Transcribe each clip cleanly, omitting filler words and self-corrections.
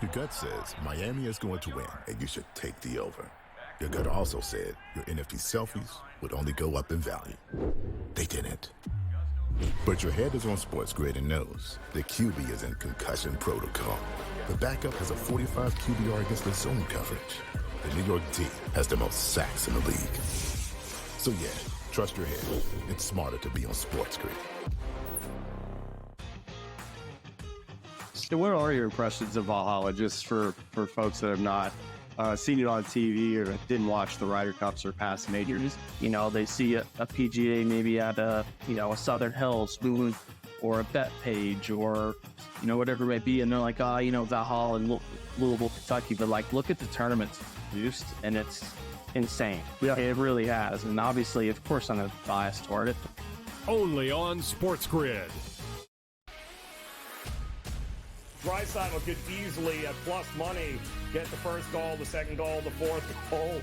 Your gut says Miami is going to win, and you should take the over. Your gut also said your NFT selfies would only go up in value. They didn't. But your head is on SportsGrid and knows the QB is in concussion protocol. The backup has a 45 QBR against the zone coverage. The New York D has the most sacks in the league. So yeah, trust your head. It's smarter to be on SportsGrid. So what are your impressions of Valhalla, just for folks that have not seen it on TV or didn't watch the Ryder Cups or past majors? You know, they see a PGA maybe at a Southern Hills or a Bet Page or, whatever it may be. And they're like, Valhalla and Louisville, Kentucky. But like, look at the tournaments produced and it's insane. Yeah, it really has. And obviously, of course, I'm biased toward it. Only on SportsGrid. Draisaitl could easily, at plus money, get the first goal, the second goal, the fourth goal.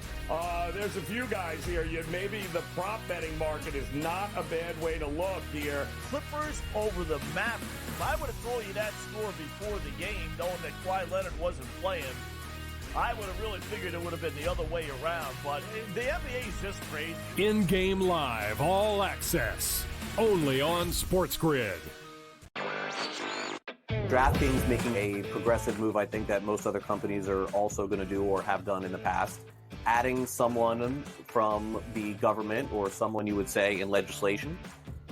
There's a few guys here. Maybe the prop betting market is not a bad way to look here. Clippers over the Mavericks. If I would have told you that score before the game, knowing that Kawhi Leonard wasn't playing, I would have really figured it would have been the other way around. But the NBA is just crazy. In-game live, all access. Only on SportsGrid. DraftKings making a progressive move, I think, that most other companies are also going to do or have done in the past. Adding someone from the government or someone you would say in legislation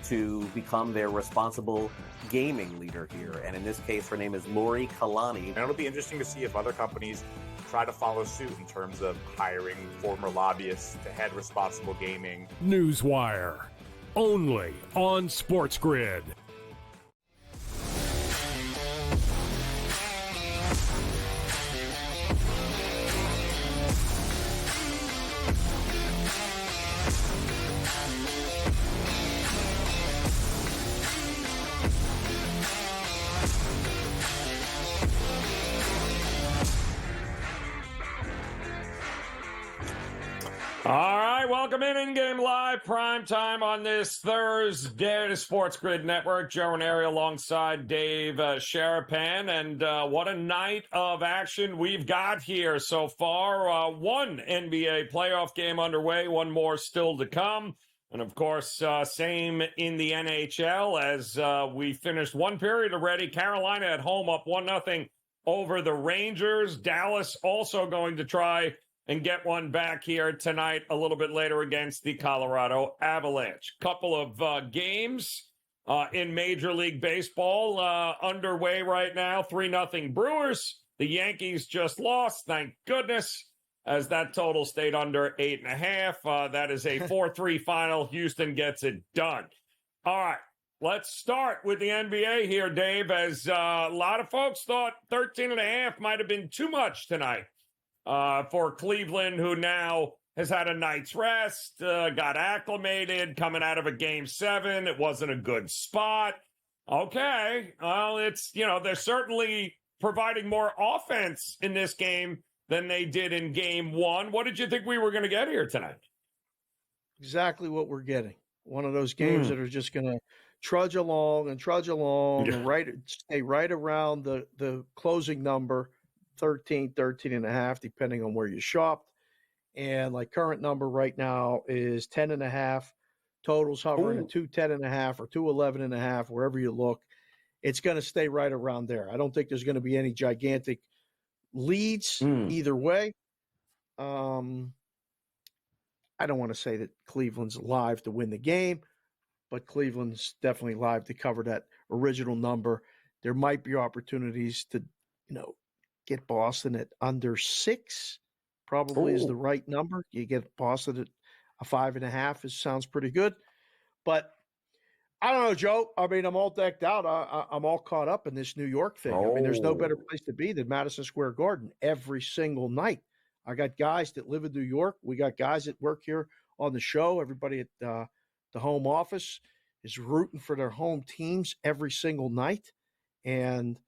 to become their responsible gaming leader here. And in this case, her name is Lori Kalani. And it'll be interesting to see if other companies try to follow suit in terms of hiring former lobbyists to head responsible gaming. Newswire. Only on SportsGrid. All right, welcome in-game live, prime time on this Thursday to SportsGrid Network. Joe Raineri alongside Dave Sharapan, and what a night of action we've got here so far. One NBA playoff game underway, one more still to come. And, of course, same in the NHL as we finished one period already. Carolina at home up 1-0 over the Rangers. Dallas also going to try and get one back here tonight a little bit later against the Colorado Avalanche. Couple of games in Major League Baseball underway right now. 3-0 Brewers. The Yankees just lost, thank goodness, as that total stayed under 8.5. That is a 4-3 final. Houston gets it done. All right, let's start with the NBA here, Dave, as a lot of folks thought 13.5 might have been too much tonight. For Cleveland, who now has had a night's rest, got acclimated, coming out of a Game 7. It wasn't a good spot. Okay, well, it's, they're certainly providing more offense in this game than they did in Game 1. What did you think we were going to get here tonight? Exactly what we're getting. One of those games that are just going to trudge along and stay right around the closing number. 13.5, depending on where you shopped. And like current number right now is 10.5. Totals hovering at 210.5 or 211.5, wherever you look. It's going to stay right around there. I don't think there's going to be any gigantic leads either way. I don't want to say that Cleveland's live to win the game, but Cleveland's definitely live to cover that original number. There might be opportunities to, get Boston at under 6, probably is the right number. You get Boston at a 5.5. It sounds pretty good. But I don't know, Joe. I mean, I'm all decked out. I'm all caught up in this New York thing. I mean, there's no better place to be than Madison Square Garden every single night. I got guys that live in New York. We got guys that work here on the show. Everybody at the home office is rooting for their home teams every single night. And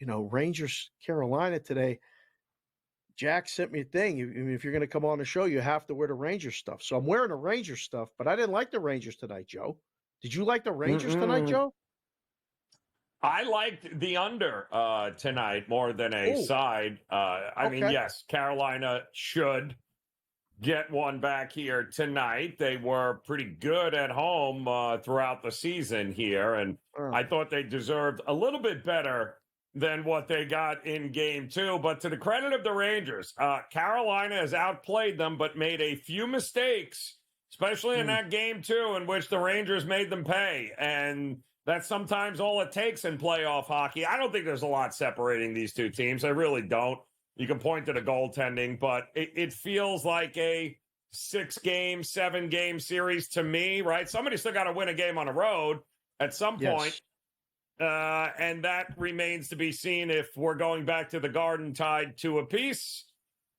Rangers, Carolina today, Jack sent me a thing. If you're going to come on the show, you have to wear the Rangers stuff. So I'm wearing the Rangers stuff, but I didn't like the Rangers tonight, Joe. Did you like the Rangers tonight, Joe? I liked the under tonight more than a Ooh. side. I mean, Okay. yes, Carolina should get one back here tonight. They were pretty good at home throughout the season here, and I thought they deserved a little bit better than what they got in game 2. But to the credit of the Rangers, Carolina has outplayed them, but made a few mistakes, especially in that game 2, in which the Rangers made them pay. And that's sometimes all it takes in playoff hockey. I don't think there's a lot separating these two teams. I really don't. You can point to the goaltending, but it feels like a 6-game, 7-game series to me, right? Somebody's still got to win a game on the road at some point. And that remains to be seen if we're going back to the Garden tied 2 apiece,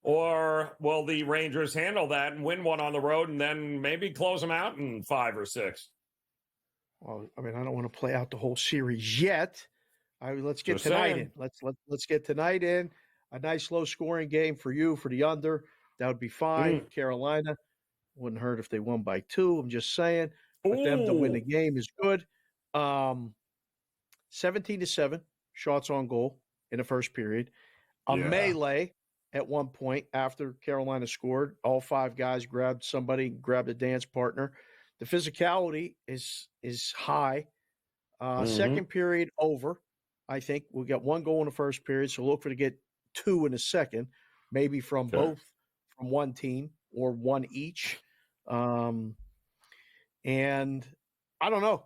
or will the Rangers handle that and win one on the road and then maybe close them out in 5 or 6? Well, I mean, I don't want to play out the whole series yet. Let's get Just tonight saying. in. Let's get tonight in. A nice low-scoring game for you, for the under. That would be fine. Carolina wouldn't hurt if they won by 2. I'm just saying. But them to win the game is good. 17-7 shots on goal in the first period. A melee at one point after Carolina scored. All 5 guys grabbed somebody, grabbed a dance partner. The physicality is high. Second period over. I think we got 1 goal in the first period, so look for to get 2 in the second, maybe from both, from one team or 1 each. And I don't know.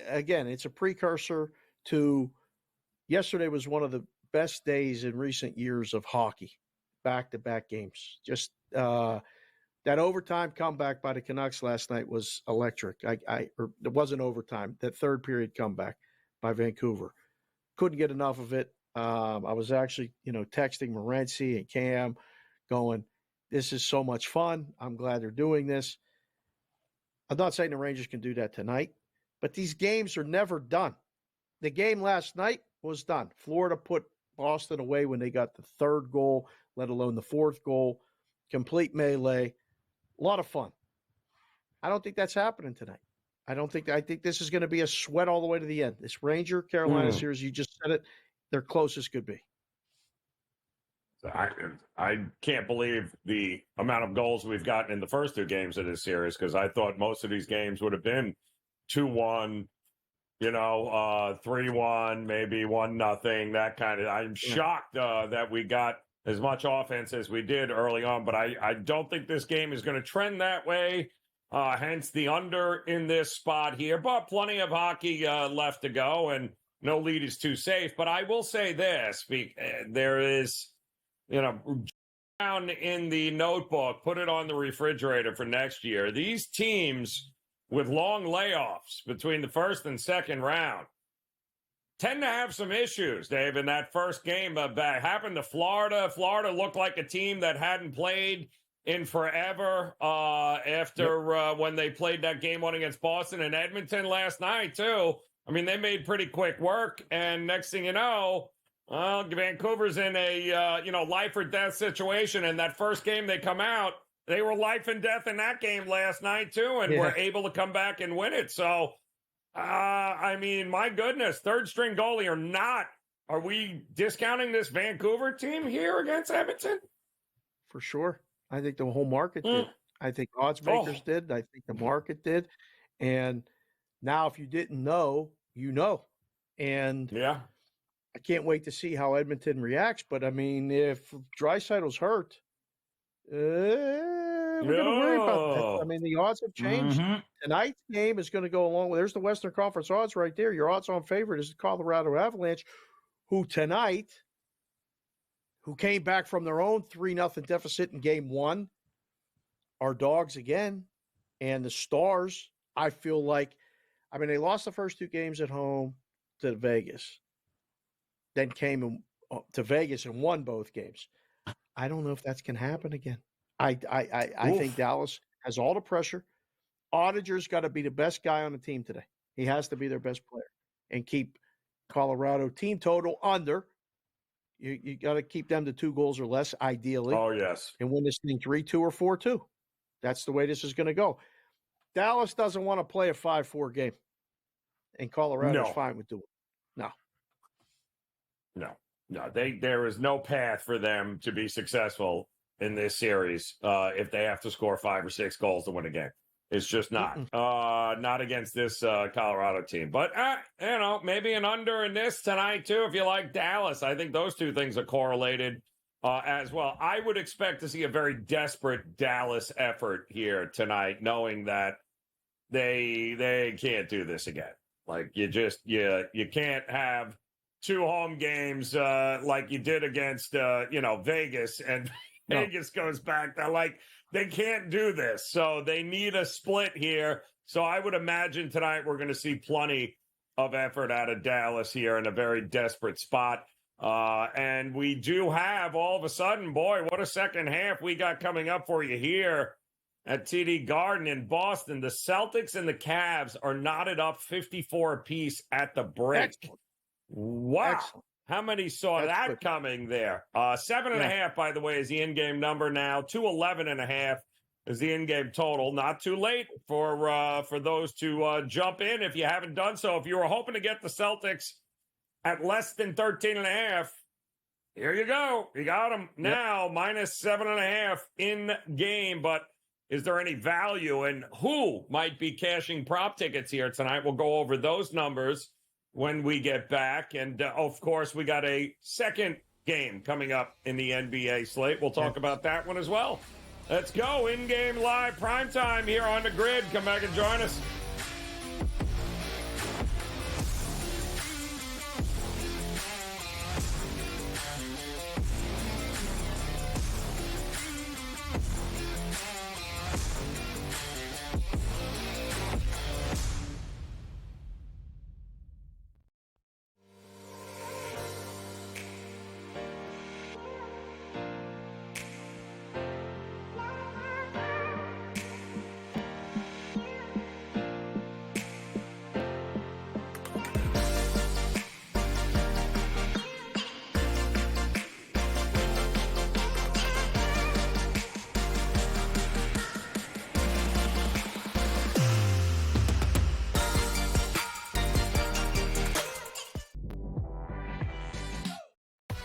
Again, it's a precursor to yesterday was one of the best days in recent years of hockey, back-to-back games. Just that overtime comeback by the Canucks last night was electric. Or it wasn't overtime. That third period comeback by Vancouver. Couldn't get enough of it. I was actually, texting Morency and Cam going, this is so much fun. I'm glad they're doing this. I'm not saying the Rangers can do that tonight, but these games are never done. The game last night was done. Florida put Boston away when they got the 3rd goal, let alone the 4th goal. Complete melee. A lot of fun. I don't think that's happening tonight. I think this is going to be a sweat all the way to the end. This Ranger-Carolina series, you just said it, they're close as could be. I can't believe the amount of goals we've gotten in the first 2 games of this series, because I thought most of these games would have been 2-1, 3-1, maybe 1-0, that kind of. I'm shocked that we got as much offense as we did early on, but I don't think this game is going to trend that way. Hence the under in this spot here, but plenty of hockey left to go, and no lead is too safe. But I will say this: there is, down in the notebook, put it on the refrigerator for next year. These teams with long layoffs between the first and second round tend to have some issues, Dave, in that first game. That happened to Florida. Florida looked like a team that hadn't played in forever after when they played that game 1 against Boston and Edmonton last night, too. I mean, they made pretty quick work, and next thing you know, Vancouver's in a, life or death situation, and that first game they come out, they were life and death in that game last night, too, and were able to come back and win it. So, I mean, my goodness, 3rd-string goalie or not, are we discounting this Vancouver team here against Edmonton? For sure. I think the whole market did. I think odds makers did. I think the market did. And now if you didn't know, you know. And I can't wait to see how Edmonton reacts. But, I mean, if Draisaitl's hurt, we're going to worry about that. I mean, the odds have changed. Tonight's game is going to go along with – there's the Western Conference odds right there. Your odds-on favorite is the Colorado Avalanche, who tonight – who came back from their own 3-0 deficit in game 1, are dogs again. And the Stars, I feel like, they lost the first 2 games at home to Vegas, then came to Vegas and won both games. I don't know if that's going to happen again. I think Dallas has all the pressure. Audiger's got to be the best guy on the team today. He has to be their best player and keep Colorado team total under. You got to keep them to 2 goals or less, ideally. Oh, yes. And win this thing 3-2 or 4-2. That's the way this is going to go. Dallas doesn't want to play a 5-4 game. And Colorado's fine with doing it. No. There is no path for them to be successful in this series if they have to score 5 or 6 goals to win a game. It's just not. Not against this Colorado team. But, maybe an under in this tonight, too, if you like Dallas. I think those two things are correlated as well. I would expect to see a very desperate Dallas effort here tonight, knowing that they can't do this again. Like, you can't have 2 home games like you did against, Vegas, and Vegas goes back. They can't do this. So they need a split here. So I would imagine tonight we're going to see plenty of effort out of Dallas here in a very desperate spot. And we do have, all of a sudden, boy, what a second half we got coming up for you here at TD Garden in Boston. The Celtics and the Cavs are knotted up 54 apiece at the break. Excellent. Wow. Excellent. How many saw that coming there? 7.5, by the way, is the in-game number now. 211.5 is the in-game total. Not too late for those to jump in if you haven't done so. If you were hoping to get the Celtics at less than 13.5, here you go. You got them now, minus 7.5 in-game. But is there any value, and who might be cashing prop tickets here tonight? We'll go over those numbers when we get back. And, of course, we got a second game coming up in the NBA slate. We'll talk about that one as well. Let's go. In-game live primetime here on the grid. Come back and join us.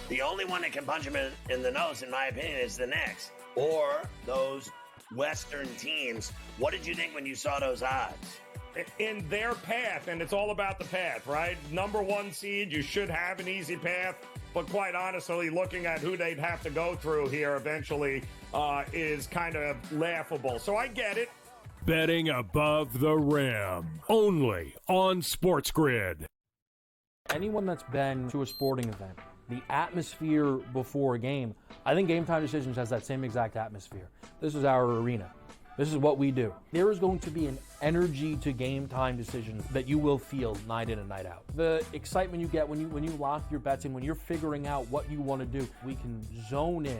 The only one that can punch him in the nose, in my opinion, is the Knicks or those Western teams. What did you think when you saw those odds? In their path, and it's all about the path, right? Number 1 seed, you should have an easy path, but quite honestly, looking at who they'd have to go through here eventually is kind of laughable. So I get it. Betting above the rim, only on SportsGrid. Anyone that's been to a sporting event, the atmosphere before a game, I think Game Time Decisions has that same exact atmosphere. This is our arena. This is what we do. There is going to be an energy to Game Time Decisions that you will feel night in and night out. The excitement you get when you lock your bets in, when you're figuring out what you want to do, we can zone in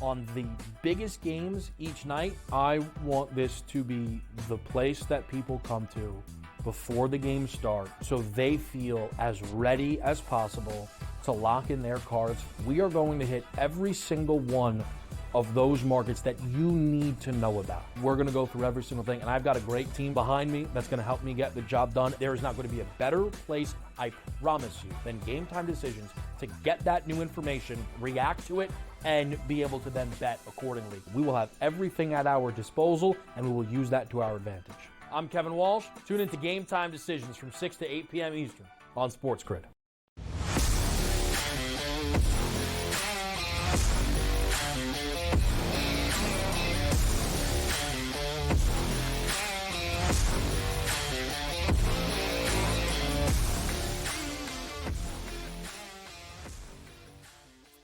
on the biggest games each night. I want this to be the place that people come to before the games start so they feel as ready as possible to lock in their cards. We are going to hit every single one of those markets that you need to know about. We're going to go through every single thing, and I've got a great team behind me that's going to help me get the job done. There is not going to be a better place, I promise you, than Game Time Decisions to get that new information, react to it, and be able to then bet accordingly. We will have everything at our disposal, and we will use that to our advantage. I'm Kevin Walsh. Tune into Game Time Decisions from 6 to 8 p.m. Eastern on SportsGrid.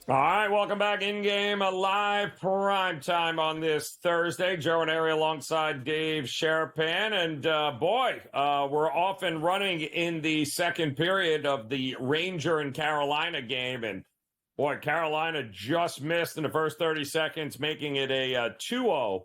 All right, welcome back. In-game, a live prime time on this Thursday. Joe and Ari alongside Dave Sharapan. And we're off and running in the second period of the Ranger and Carolina game. And boy, Carolina just missed in the first 30 seconds, making it a 2-0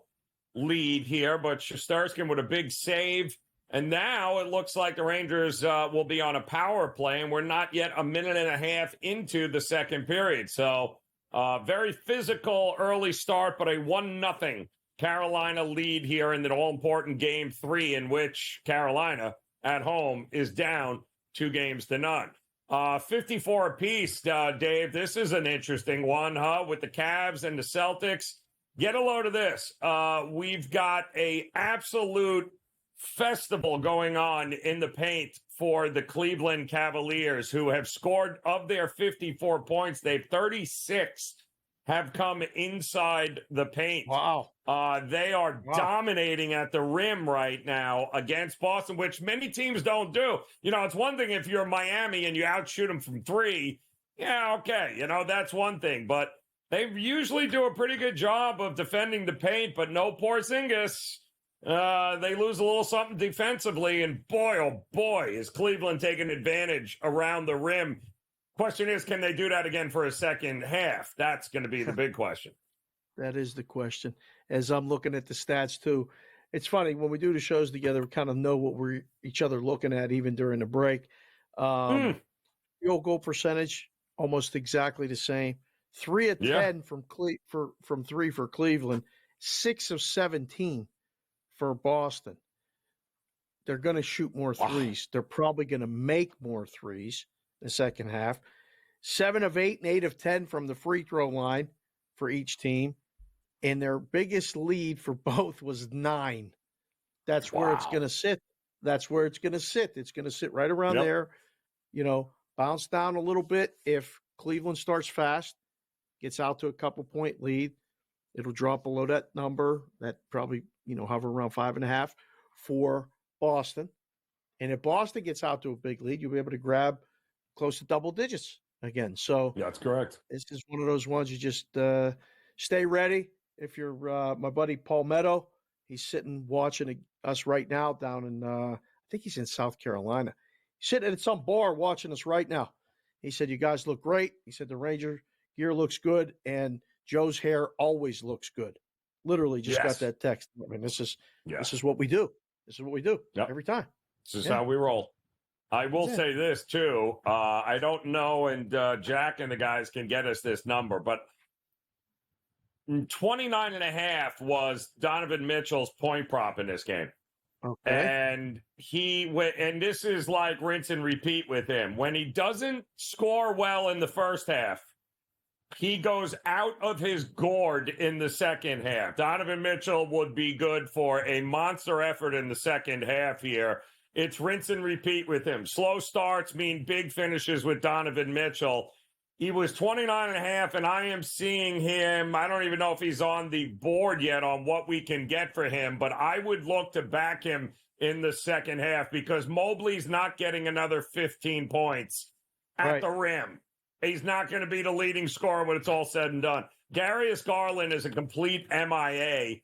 lead here. But Shesterkin with a big save. And now it looks like the Rangers will be on a power play, and we're not yet a minute and a half into the second period. So very physical early start, but a 1-0 Carolina lead here in the all-important Game 3, in which Carolina at home is down 2-0. 54 apiece, Dave. This is an interesting one, huh? With the Cavs and the Celtics. Get a load of this. We've got a absolute festival going on in the paint for the Cleveland Cavaliers, who have scored of their 54 points. They've 36 have come inside the paint. Wow. They are dominating at the rim right now against Boston, which many teams don't do. You know, it's one thing if you're Miami and you outshoot them from three. Yeah, okay. You know, that's one thing. But they usually do a pretty good job of defending the paint, but no Porzingis. They lose a little something defensively, and boy, oh boy, is Cleveland taking advantage around the rim. Question is, can they do that again for a second half? That's going to be the big question. That is the question. As I'm looking at the stats too, it's funny when we do the shows together, we kind of know what we're each other looking at even during the break. Field goal percentage almost exactly the same. 3 of 10 from three for Cleveland, 6 of 17 for Boston. They're going to shoot more threes. They're probably going to make more threes in the second half. 7 of 8 and 8 of 10 from the free throw line for each team. And their biggest lead for both was 9. That's where it's going to sit. That's where it's going to sit. It's going to sit right around there. You know, bounce down a little bit if Cleveland starts fast, gets out to a couple-point lead. It'll drop below that number. That probably, hover around 5.5 for Boston. And if Boston gets out to a big lead, you'll be able to grab close to double digits again. So that's correct. This is one of those ones you just stay ready. If you're my buddy Paul Meadow, he's sitting watching us right now down in, I think he's in South Carolina. He's sitting at some bar watching us right now. He said, "You guys look great." He said, "The Ranger gear looks good, and Joe's hair always looks good." Literally just got that text. I mean, this is what we do. This is what we do every time. This is how we roll. I will say this, too. I don't know, and Jack and the guys can get us this number, but 29.5 was Donovan Mitchell's point prop in this game. Okay. And and this is like rinse and repeat with him. When he doesn't score well in the first half, he goes out of his gourd in the second half. Donovan Mitchell would be good for a monster effort in the second half here. It's rinse and repeat with him. Slow starts mean big finishes with Donovan Mitchell. He was 29.5, and I am seeing him. I don't even know if he's on the board yet on what we can get for him, but I would look to back him in the second half because Mobley's not getting another 15 points at the rim. He's not going to be the leading scorer when it's all said and done. Darius Garland is a complete MIA.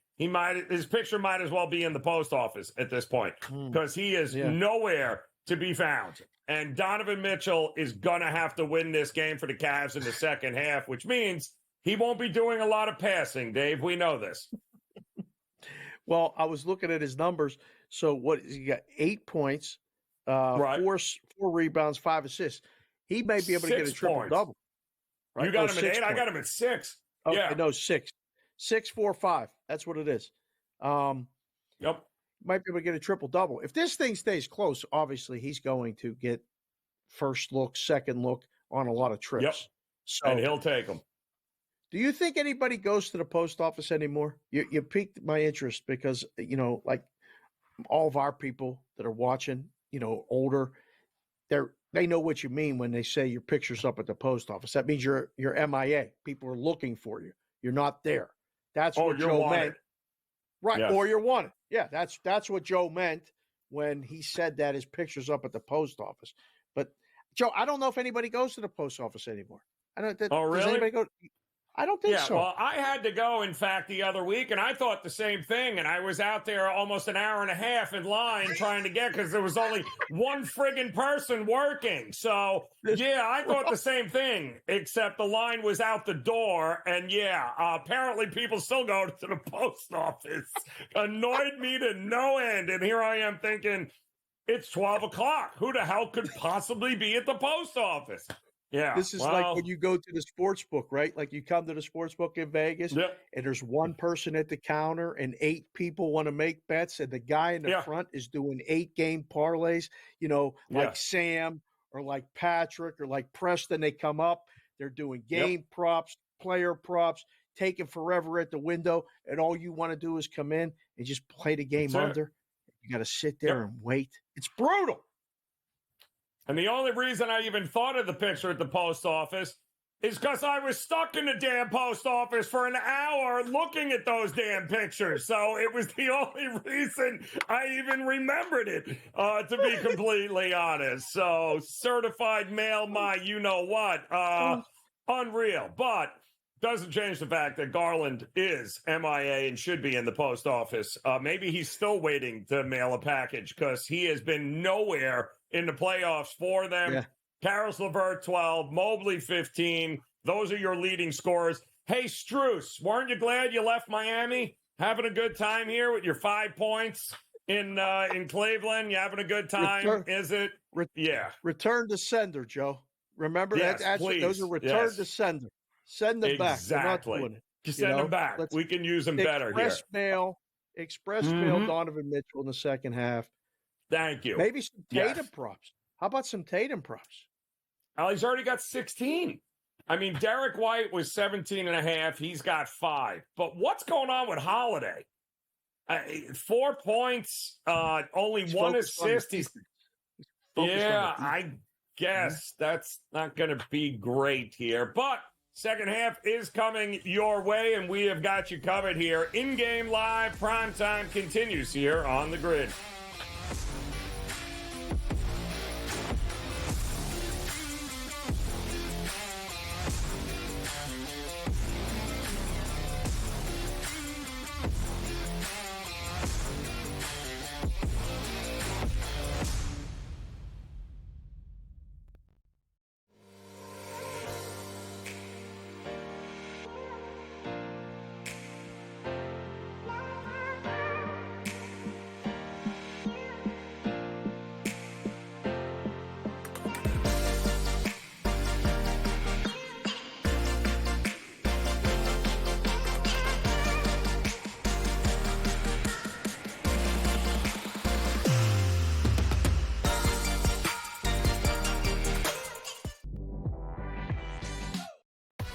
His picture might as well be in the post office at this point because he is nowhere to be found. And Donovan Mitchell is going to have to win this game for the Cavs in the second half, which means he won't be doing a lot of passing, Dave. We know this. Well, I was looking at his numbers. So he got 8 points, 4 rebounds, 5 assists. He may be able to get a triple-double. Right? You got him at 8? Points. I got him at 6. Okay, no, 6. 6, 4, 5. That's what it is. Yep. Might be able to get a triple-double. If this thing stays close, obviously he's going to get first look, second look on a lot of trips. Yep. So, and he'll take them. Do you think anybody goes to the post office anymore? You piqued my interest because, like all of our people that are watching, older, they know what you mean when they say your picture's up at the post office. That means you're MIA. People are looking for you. You're not there. That's what Joe meant. Right. Yes. Or you're wanted. Yeah, that's what Joe meant when he said that his picture's up at the post office. But Joe, I don't know if anybody goes to the post office anymore. Really? Does anybody go? I don't think so. Well, I had to go, in fact, the other week, and I thought the same thing. And I was out there almost an hour and a half in line trying to get, because there was only one friggin' person working. So, I thought the same thing, except the line was out the door. And apparently people still go to the post office. Annoyed me to no end. And here I am thinking, it's 12 o'clock. Who the hell could possibly be at the post office? Yeah. This is like when you go to the sports book, right? Like you come to the sports book in Vegas and there's one person at the counter and 8 people want to make bets. And the guy in the front is doing 8-game parlays, like Sam or like Patrick or like Preston, they come up, they're doing game props, player props, taking forever at the window, and all you want to do is come in and just play the game under. You got to sit there and wait. It's brutal. And the only reason I even thought of the picture at the post office is because I was stuck in the damn post office for an hour looking at those damn pictures. So it was the only reason I even remembered it, to be completely honest. So certified mail, my you-know-what. Unreal. But doesn't change the fact that Garland is MIA and should be in the post office. Maybe he's still waiting to mail a package because he has been nowhere in the playoffs for them. Yeah. Karis LeVert, 12, Mobley, 15. Those are your leading scorers. Hey, Strus, weren't you glad you left Miami? Having a good time here with your 5 points in Cleveland? You having a good time? Is it? Return to sender, Joe. Remember, yes, those are return to sender. Send them back. They're not doing it. Just send them back. We can use them better here. Express mail Donovan Mitchell in the second half. Thank you. Maybe some Tatum props. How about some Tatum props? He's already got 16. I mean, Derek White was 17 and a half. He's got 5. But what's going on with Holiday? 4 points, only He's 1 assist. I guess Mm-hmm. that's not going to be great here. But second half is coming your way, and we have got you covered here. In-game live primetime continues here on the grid.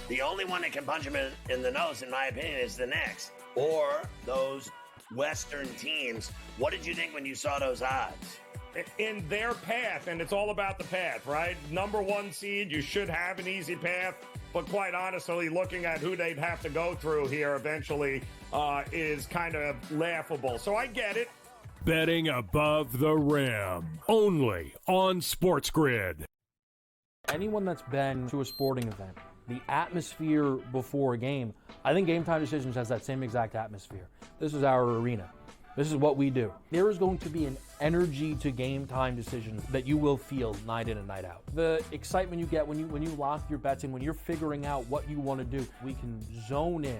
The only one that can punch him in the nose, in my opinion, is the Knicks or those Western teams. What did you think when you saw those odds? In their path, and it's all about the path, right? Number 1 seed, you should have an easy path, but quite honestly, looking at who they'd have to go through here eventually is kind of laughable. So I get it. Betting above the rim, only on SportsGrid. Anyone that's been to a sporting event, the atmosphere before a game, I think Game Time Decisions has that same exact atmosphere. This is our arena. This is what we do. There is going to be an energy to Game Time Decisions that you will feel night in and night out. The excitement you get when you lock your bets in, when you're figuring out what you want to do, we can zone in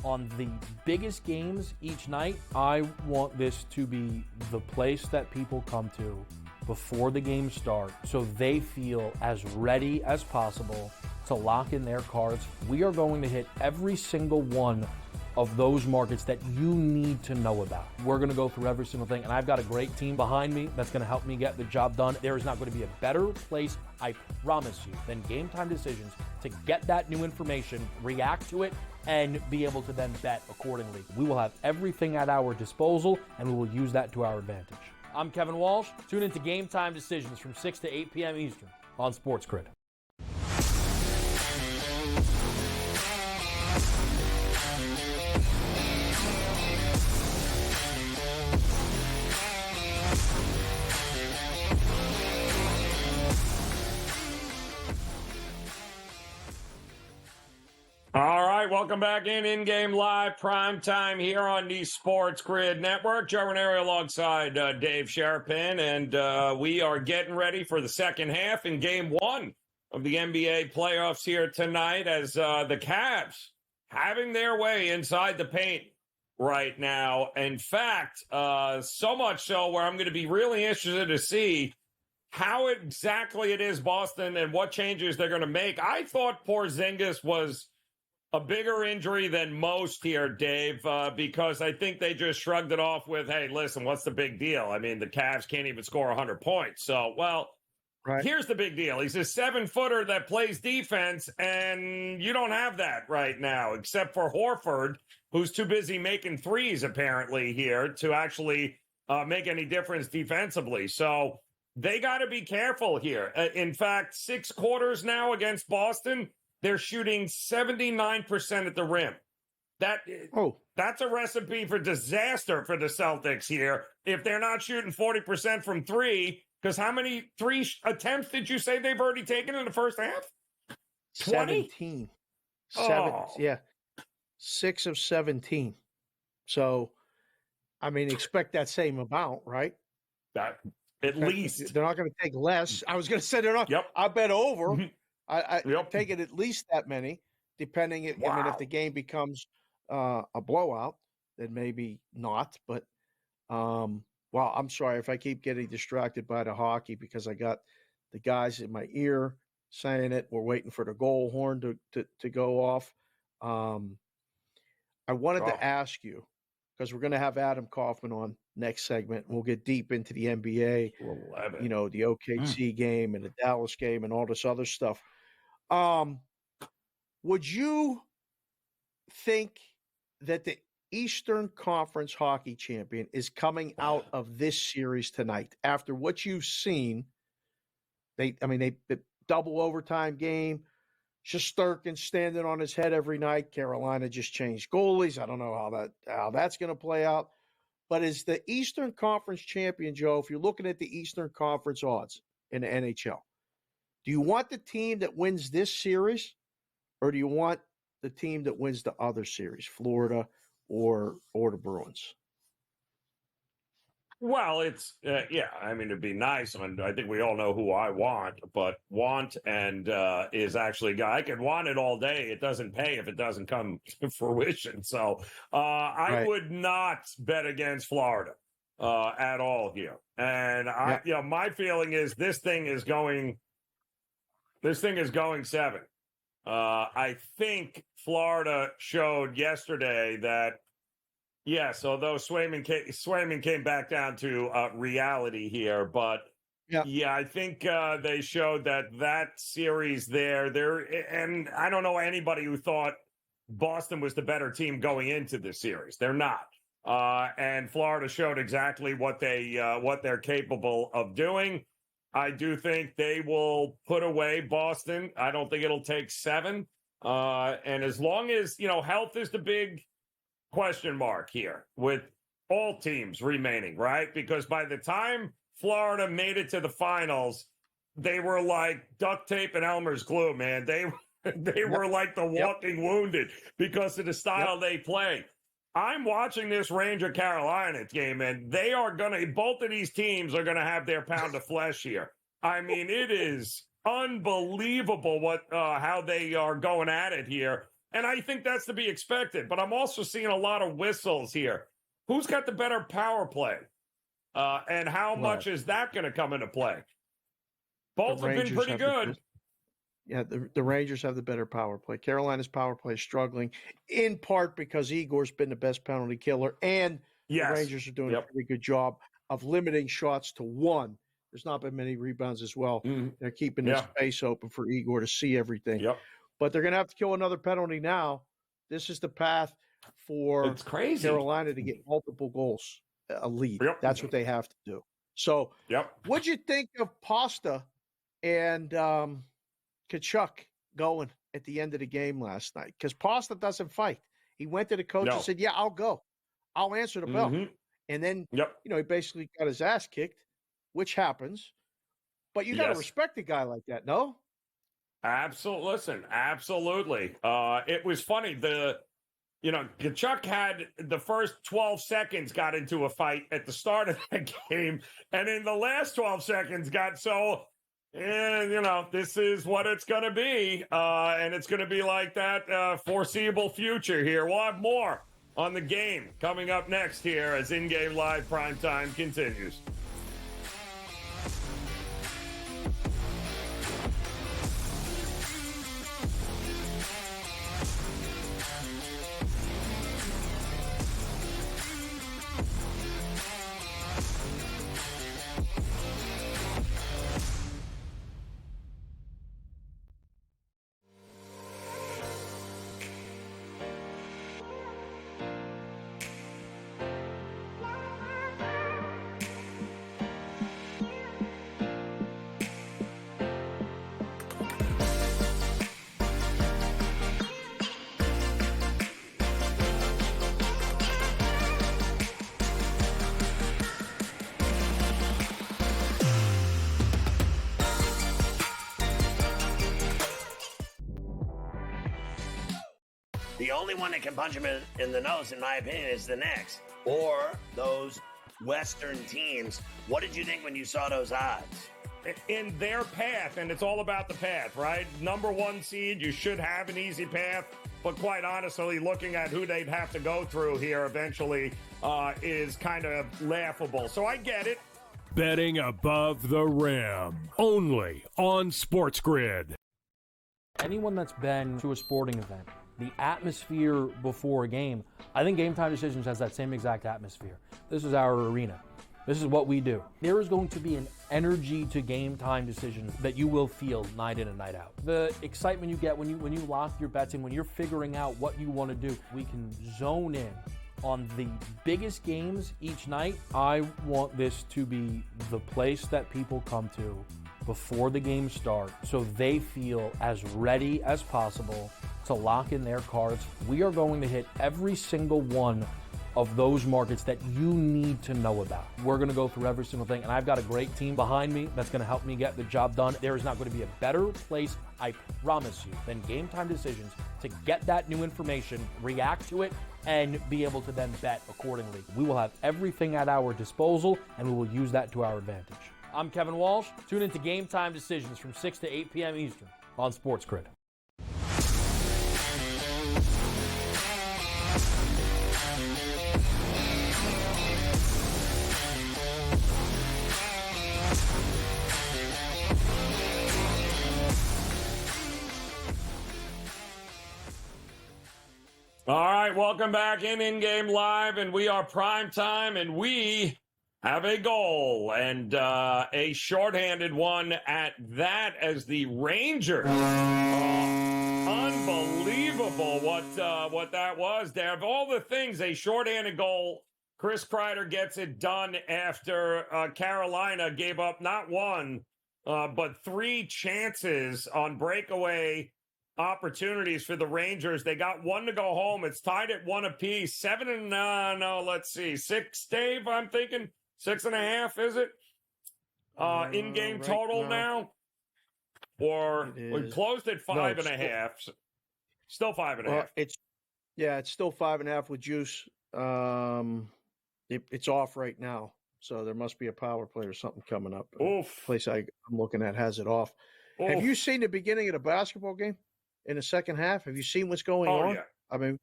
on the biggest games each night. I want this to be the place that people come to before the games start so they feel as ready as possible to lock in their cards. We are going to hit every single one of those markets that you need to know about. We're going to go through every single thing, and I've got a great team behind me that's going to help me get the job done. There is not going to be a better place, I promise you, than Game Time Decisions to get that new information, react to it, and be able to then bet accordingly. We will have everything at our disposal, and we will use that to our advantage. I'm Kevin Walsh. Tune into Game Time Decisions from 6 to 8 p.m. Eastern on SportsGrid. All right, welcome back in-game live prime time here on the SportsGrid Network. Joe Raineri alongside Dave Sharapan, and we are getting ready for the second half in Game 1 of the NBA playoffs here tonight as the Cavs having their way inside the paint right now. In fact, so much so where I'm going to be really interested to see how exactly it is Boston and what changes they're going to make. I thought Porzingis was a bigger injury than most here, Dave, because I think they just shrugged it off with, hey, listen, what's the big deal? I mean, the Cavs can't even score 100 points. So, well, here's the big deal. He's a 7-footer that plays defense, and you don't have that right now, except for Horford, who's too busy making threes, apparently, here to actually make any difference defensively. So they got to be careful here. In fact, 6 quarters now against Boston, they're shooting 79% at the rim. That's a recipe for disaster for the Celtics here. If they're not shooting 40% from 3, because how many 3 attempts did you say they've already taken in the first half? 17. Yeah. 6 of 17. So, I mean, expect that same amount, right? That at least. They're not going to take less. I was going to say they're not. I bet over. I take it at least that many, depending. I mean, if the game becomes a blowout, then maybe not. But, well, I'm sorry if I keep getting distracted by the hockey because I got the guys in my ear saying it. We're waiting for the goal horn to go off. I wanted to ask you, because we're going to have Adam Kaufman on next segment. We'll get deep into the NBA, you know, the OKC game and the Dallas game and all this other stuff. Would you think that the Eastern Conference hockey champion is coming out of this series tonight after what you've seen? They double overtime game. Shesterkin standing on his head every night. Carolina just changed goalies. I don't know how that's going to play out. But is the Eastern Conference champion, Joe, if you're looking at the Eastern Conference odds in the NHL, do you want the team that wins this series or do you want the team that wins the other series, Florida or the Bruins? Well, it's, I mean, it'd be nice. I think we all know who I want, but is actually, I could want it all day. It doesn't pay if it doesn't come to fruition. So I would not bet against Florida at all here. And my feeling is this thing is going 7. I think Florida showed yesterday that, yes, although Swayman came back down to reality here, but I think they showed that series there, and I don't know anybody who thought Boston was the better team going into this series. They're not, and Florida showed exactly what they're capable of doing. I do think they will put away Boston. I don't think it'll take 7, and as long as health is the big question mark here with all teams remaining, right? Because by the time Florida made it to the finals, they were like duct tape and Elmer's glue, man. They were like the walking wounded because of the style they play. I'm watching this Ranger Carolina game, and they are both of these teams are gonna have their pound of flesh here. I mean, it is unbelievable how they are going at it here. And I think that's to be expected. But I'm also seeing a lot of whistles here. Who's got the better power play? And how much is that going to come into play? Both have been pretty good. The Rangers have the better power play. Carolina's power play is struggling, in part because Igor's been the best penalty killer. And the Rangers are doing a pretty good job of limiting shots to 1. There's not been many rebounds as well. They're keeping the space open for Igor to see everything. But they're going to have to kill another penalty now. This is the path for Carolina to get multiple goals, a lead. That's what they have to do. So what'd you think of Pasta and Tkachuk going at the end of the game last night? Because Pasta doesn't fight. He went to the coach and said, I'll go. I'll answer the bell. And then, he basically got his ass kicked, which happens. But you got to respect a guy like that, no? Absolutely. Listen, absolutely. It was funny. Tkachuk had the first 12 seconds got into a fight at the start of the game. And in the last 12 seconds got so, this is what it's going to be. And it's going to be like that foreseeable future here. We'll have more on the game coming up next here as InGame Live Primetime continues. The only one that can punch him in the nose, in my opinion, is the Knicks or those Western teams. What did you think when you saw those odds? In their path, and it's all about the path, right? Number 1 seed, you should have an easy path, but quite honestly, looking at who they'd have to go through here eventually is kind of laughable. So I get it. Betting above the rim, only on SportsGrid. Anyone that's been to a sporting event, the atmosphere before a game, I think Game Time Decisions has that same exact atmosphere. This is our arena. This is what we do. There is going to be an energy to Game Time Decisions that you will feel night in and night out. The excitement you get when you lock your bets in, when you're figuring out what you want to do, we can zone in on the biggest games each night. I want this to be the place that people come to before the games start so they feel as ready as possible to lock in their cards. We are going to hit every single one of those markets that you need to know about. We're going to go through every single thing, and I've got a great team behind me that's going to help me get the job done. There is not going to be a better place, I promise you, than Game Time Decisions to get that new information, react to it, and be able to then bet accordingly. We will have everything at our disposal, and we will use that to our advantage. I'm Kevin Walsh. Tune into Game Time Decisions from 6 to 8 p.m. Eastern on SportsGrid. All right, welcome back in-game live, and we are prime time, and we have a goal, and a shorthanded one at that, as the Rangers. Unbelievable what that was there. Of all the things, a shorthanded goal. Chris Kreider gets it done after Carolina gave up not one, but 3 chances on breakaway opportunities for the Rangers. They got 1 to go home. It's tied at 1 apiece. 7 and let's see, 6, Dave, I'm thinking 6.5, is it? In-game right total now? Or we closed at 5.5. Still 5.5. It's still 5.5 with juice. It's off right now, so there must be a power play or something coming up. Oof. Place I'm looking at has it off. Oof. Have you seen the beginning of the basketball game in the second half? Have you seen what's going on? Yeah. I mean,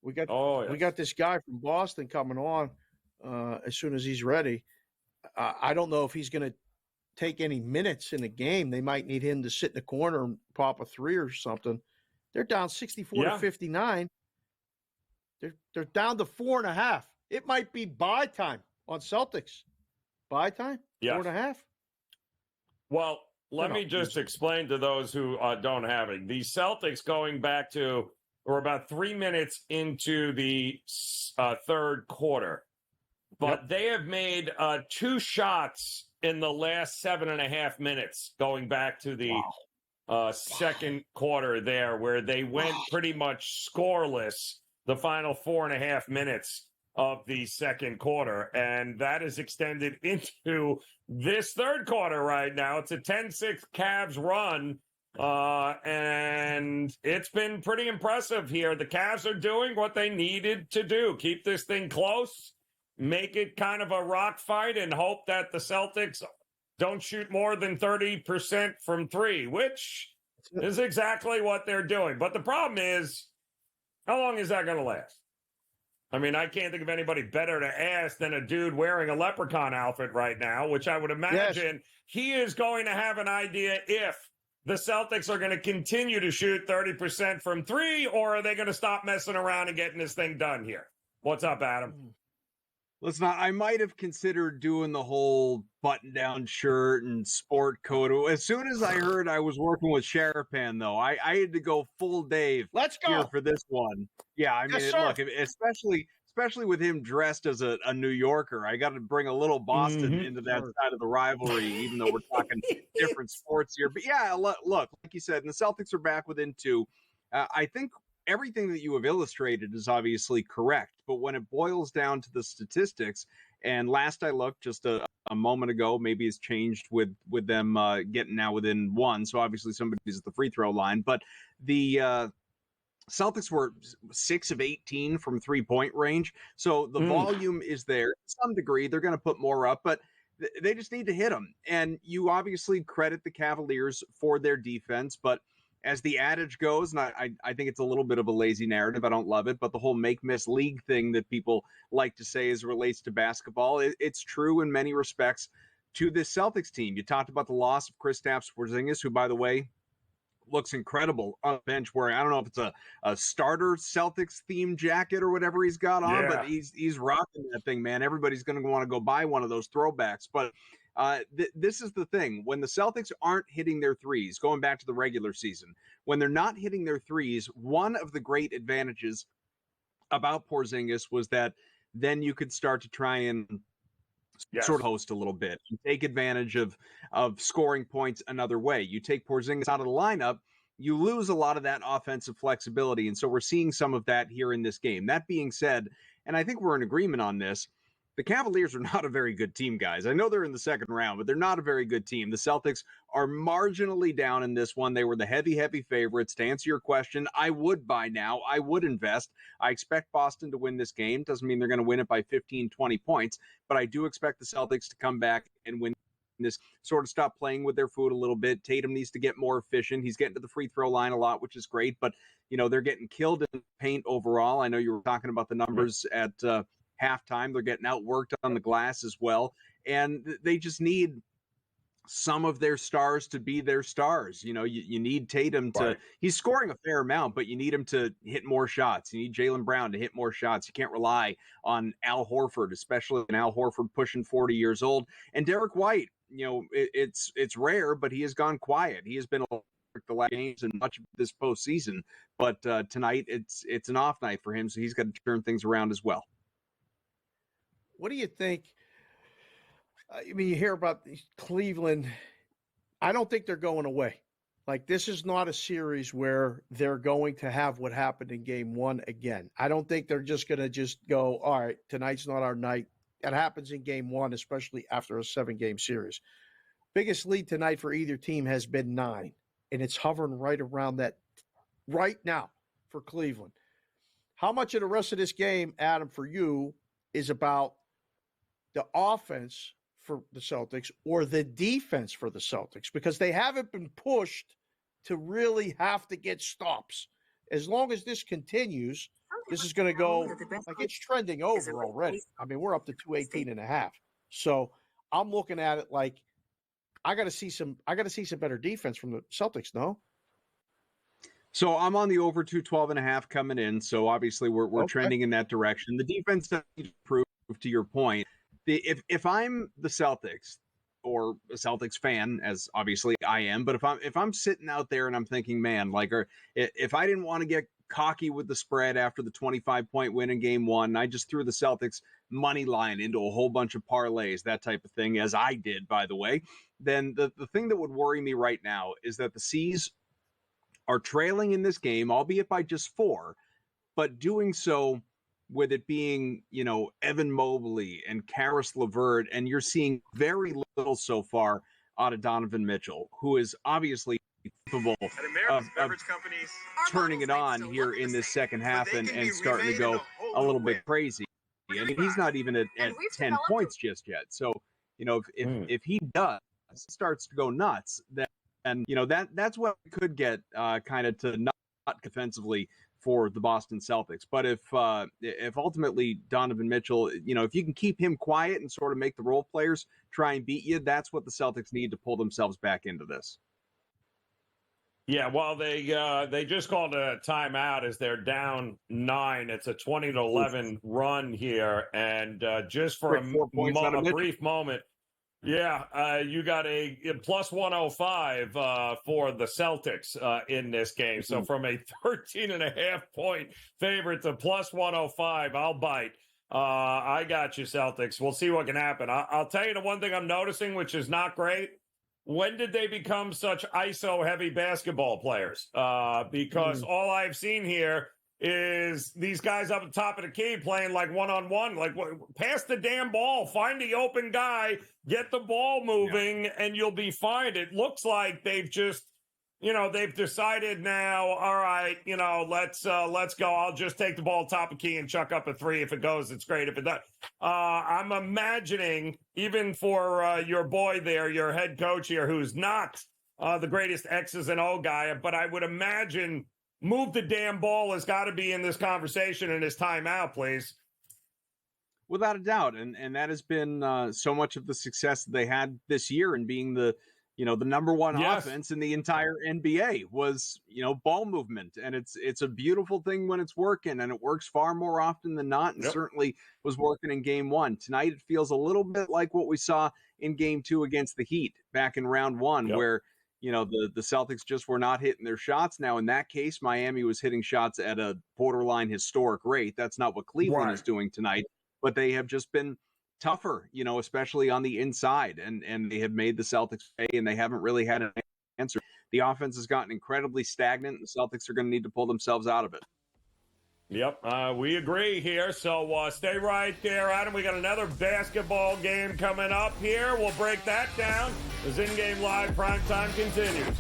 we got this guy from Boston coming on as soon as he's ready. I don't know if he's going to take any minutes in the game. They might need him to sit in the corner and pop a 3 or something. They're down 64 to 59. They're down to 4.5. It might be buy time on Celtics. Buy time? Yes. 4.5? Well, let me just explain to those who don't have it. The Celtics going back to, or about 3 minutes into the third quarter, but they have made 2 shots in the last 7.5 minutes going back to the second quarter there, where they went pretty much scoreless the final 4.5 minutes of the second quarter. And that is extended into this third quarter right now. It's a 10-6 Cavs run. And it's been pretty impressive here. The Cavs are doing what they needed to do. Keep this thing close, make it kind of a rock fight, and hope that the Celtics don't shoot more than 30% from 3, which is exactly what they're doing. But the problem is, how long is that going to last? I mean, I can't think of anybody better to ask than a dude wearing a leprechaun outfit right now, which I would imagine he is going to have an idea if the Celtics are going to continue to shoot 30% from 3, or are they going to stop messing around and getting this thing done here? What's up, Adam? Listen, I might have considered doing the whole button-down shirt and sport coat. As soon as I heard I was working with Sharapan, though, I had to go full Dave. Let's go here for this one. Yeah, I mean, look, especially with him dressed as a New Yorker, I got to bring a little Boston into that side of the rivalry, even though we're talking different sports here. But yeah, look, like you said, and the Celtics are back within 2. I think everything that you have illustrated is obviously correct, but when it boils down to the statistics, and last I looked just a moment ago, maybe it's changed with them getting now within 1, so obviously somebody's at the free throw line, but the Celtics were 6 of 18 from 3-point range. So the volume is there to some degree. They're going to put more up, but they just need to hit them. And you obviously credit the Cavaliers for their defense, but as the adage goes, and I think it's a little bit of a lazy narrative, I don't love it, but the whole make-miss league thing that people like to say as it relates to basketball, it's true in many respects to this Celtics team. You talked about the loss of Kristaps Porzingis, who, by the way, looks incredible on the bench wearing, I don't know if it's a starter Celtics themed jacket or whatever he's got on, but he's rocking that thing, man. Everybody's going to want to go buy one of those throwbacks. But this is the thing. When the Celtics aren't hitting their threes, going back to the regular season, when they're not hitting their threes, one of the great advantages about Porzingis was that then you could start to try and sort of host a little bit. You take advantage of scoring points another way. You take Porzingis out of the lineup, you lose a lot of that offensive flexibility. And so we're seeing some of that here in this game. That being said, and I think we're in agreement on this, the Cavaliers are not a very good team, guys. I know they're in the second round, but they're not a very good team. The Celtics are marginally down in this one. They were the heavy favorites. To answer your question, I would buy now. I would invest. I expect Boston to win this game. Doesn't mean they're going to win it by 15, 20 points, but I do expect the Celtics to come back and win this, sort of stop playing with their food a little bit. Tatum needs to get more efficient. He's getting to the free throw line a lot, which is great, but they're getting killed in paint overall. I know you were talking about the numbers at halftime. They're getting outworked on the glass as well. And they just need some of their stars to be their stars. You need Tatum to, he's scoring a fair amount, but you need him to hit more shots. You need Jaylen Brown to hit more shots. You can't rely on Al Horford, especially an Al Horford pushing 40 years old. And Derek White, it's rare, but he has gone quiet. He has been the last games and much of this postseason, but tonight it's an off night for him. So he's got to turn things around as well. What do you think? You hear about Cleveland. I don't think they're going away. Like, this is not a series where they're going to have what happened in game one again. I don't think they're just going to go, all right, tonight's not our night. That happens in game one, especially after a 7-game series. Biggest lead tonight for either team has been 9, and it's hovering right around that right now for Cleveland. How much of the rest of this game, Adam, for you, is about the offense for the Celtics or the defense for the Celtics? Because they haven't been pushed to really have to get stops. As long as this continues, this is going to go like it's trending over already. We're up to 218.5. So I'm looking at it like I got to see some better defense from the Celtics. No. So I'm on the over 212.5 coming in. So obviously we're trending in that direction. The defense doesn't improve, to your point. If I'm the Celtics or a Celtics fan, as obviously I am, but if I'm sitting out there and I'm thinking, man, if I didn't want to get cocky with the spread after the 25-point win in game one, I just threw the Celtics money line into a whole bunch of parlays, that type of thing, as I did, by the way, then the thing that would worry me right now is that the C's are trailing in this game, albeit by just 4, but doing so with it being, Evan Mobley and Karis LeVert, and you're seeing very little so far out of Donovan Mitchell, who is obviously capable of turning it on here in this second half and starting to go a little bit crazy. He's not even at 10 points just yet. So, if he does, starts to go nuts, then that's what could get kind of to not defensively for the Boston Celtics. But if ultimately Donovan Mitchell, if you can keep him quiet and sort of make the role players try and beat you, that's what the Celtics need to pull themselves back into this. Yeah, well, they just called a timeout as they're down 9. It's a 20-11 run here, and just for a brief moment, you got a plus 105 for the Celtics in this game. So from a 13.5-point favorite to plus 105, I'll bite. I got you, Celtics. We'll see what can happen. I'll tell you the one thing I'm noticing, which is not great. When did they become such ISO-heavy basketball players? Because all I've seen here is these guys up at the top of the key playing like one-on-one. Like, pass the damn ball. Find the open guy. Get the ball moving, and you'll be fine. It looks like they've just they've decided now, all right, let's go. I'll just take the ball top of key and chuck up a three. If it goes, it's great. If it does, I'm imagining even for your boy there, your head coach here, who's not the greatest X's and O guy, but I would imagine move the damn ball has got to be in this conversation in his timeout, please. Without a doubt, and that has been so much of the success that they had this year in being the number one offense in the entire NBA was, ball movement. And it's a beautiful thing when it's working, and it works far more often than not, and certainly was working in game one. Tonight, it feels a little bit like what we saw in game two against the Heat back in round one, where, the Celtics just were not hitting their shots. Now, in that case, Miami was hitting shots at a borderline historic rate. That's not what Cleveland is doing tonight, but they have just been tougher, especially on the inside, and they have made the Celtics pay, and they haven't really had an answer. The offense has gotten incredibly stagnant, and the Celtics are going to need to pull themselves out of it. Yep, we agree here, so stay right there, Adam. We got another basketball game coming up here. We'll break that down as InGame Live Primetime continues.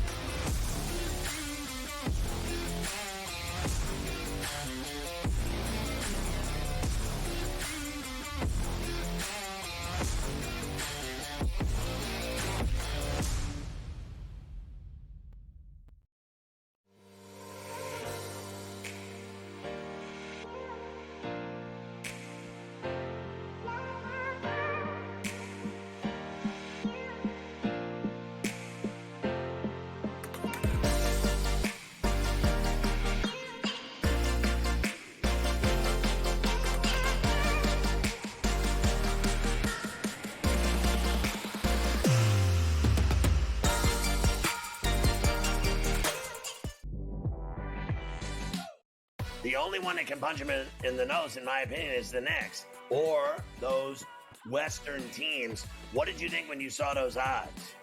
The only one that can punch him in the nose, in my opinion, is the Knicks or those Western teams. What did you think when you saw those odds?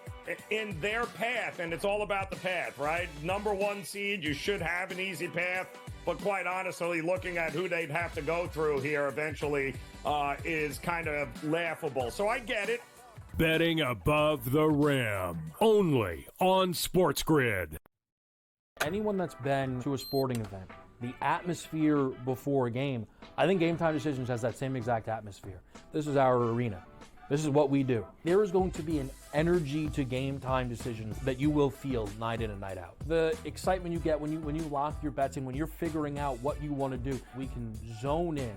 In their path, and it's all about the path, right? Number one seed, you should have an easy path, but quite honestly, looking at who they'd have to go through here eventually is kind of laughable. So I get it. Betting above the rim, only on SportsGrid. Anyone that's been to a sporting event, the atmosphere before a game, I think Game Time Decisions has that same exact atmosphere. This is our arena. This is what we do. There is going to be an energy to Game Time Decisions that you will feel night in and night out. The excitement you get when you lock your bets in, when you're figuring out what you want to do, we can zone in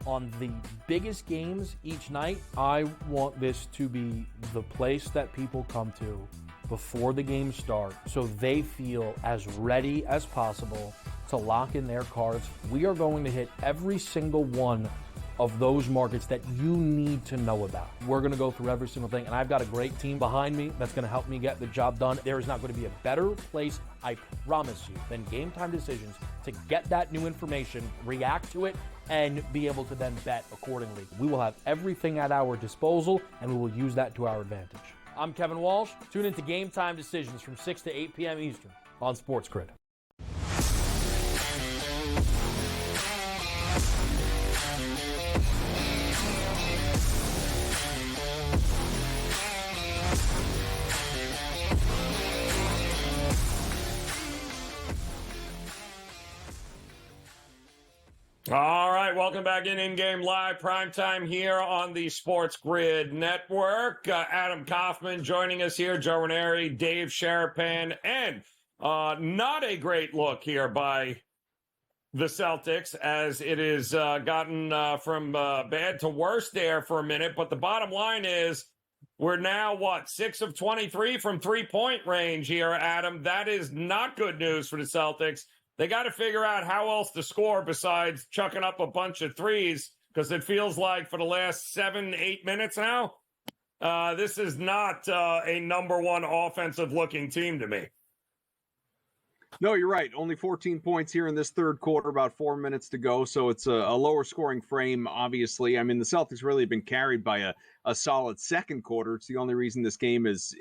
on the biggest games each night. I want this to be the place that people come to before the games start so they feel as ready as possible to lock in their cards. We are going to hit every single one of those markets that you need to know about. We're going to go through every single thing, and I've got a great team behind me that's going to help me get the job done. There is not going to be a better place, I promise you, than Game Time Decisions to get that new information, react to it, and be able to then bet accordingly. We will have everything at our disposal, and we will use that to our advantage. I'm Kevin Walsh. Tune into Game Time Decisions from 6 to 8 p.m. Eastern on SportsGrid. All right, welcome back in-game live primetime here on the SportsGrid Network. Adam Kaufman joining us here, Joe Raineri, Dave Sharapan, and not a great look here by the Celtics as it has gotten from bad to worse there for a minute. But the bottom line is we're now, 6 of 23 from three-point range here, Adam. That is not good news for the Celtics. They got to figure out how else to score besides chucking up a bunch of threes, because it feels like for the last 7-8 minutes now, this is not a number one offensive-looking team to me. No, you're right. Only 14 points here in this third quarter, about 4 minutes to go. So it's a lower scoring frame, obviously. I mean, the Celtics really have been carried by a solid second quarter. It's the only reason this game is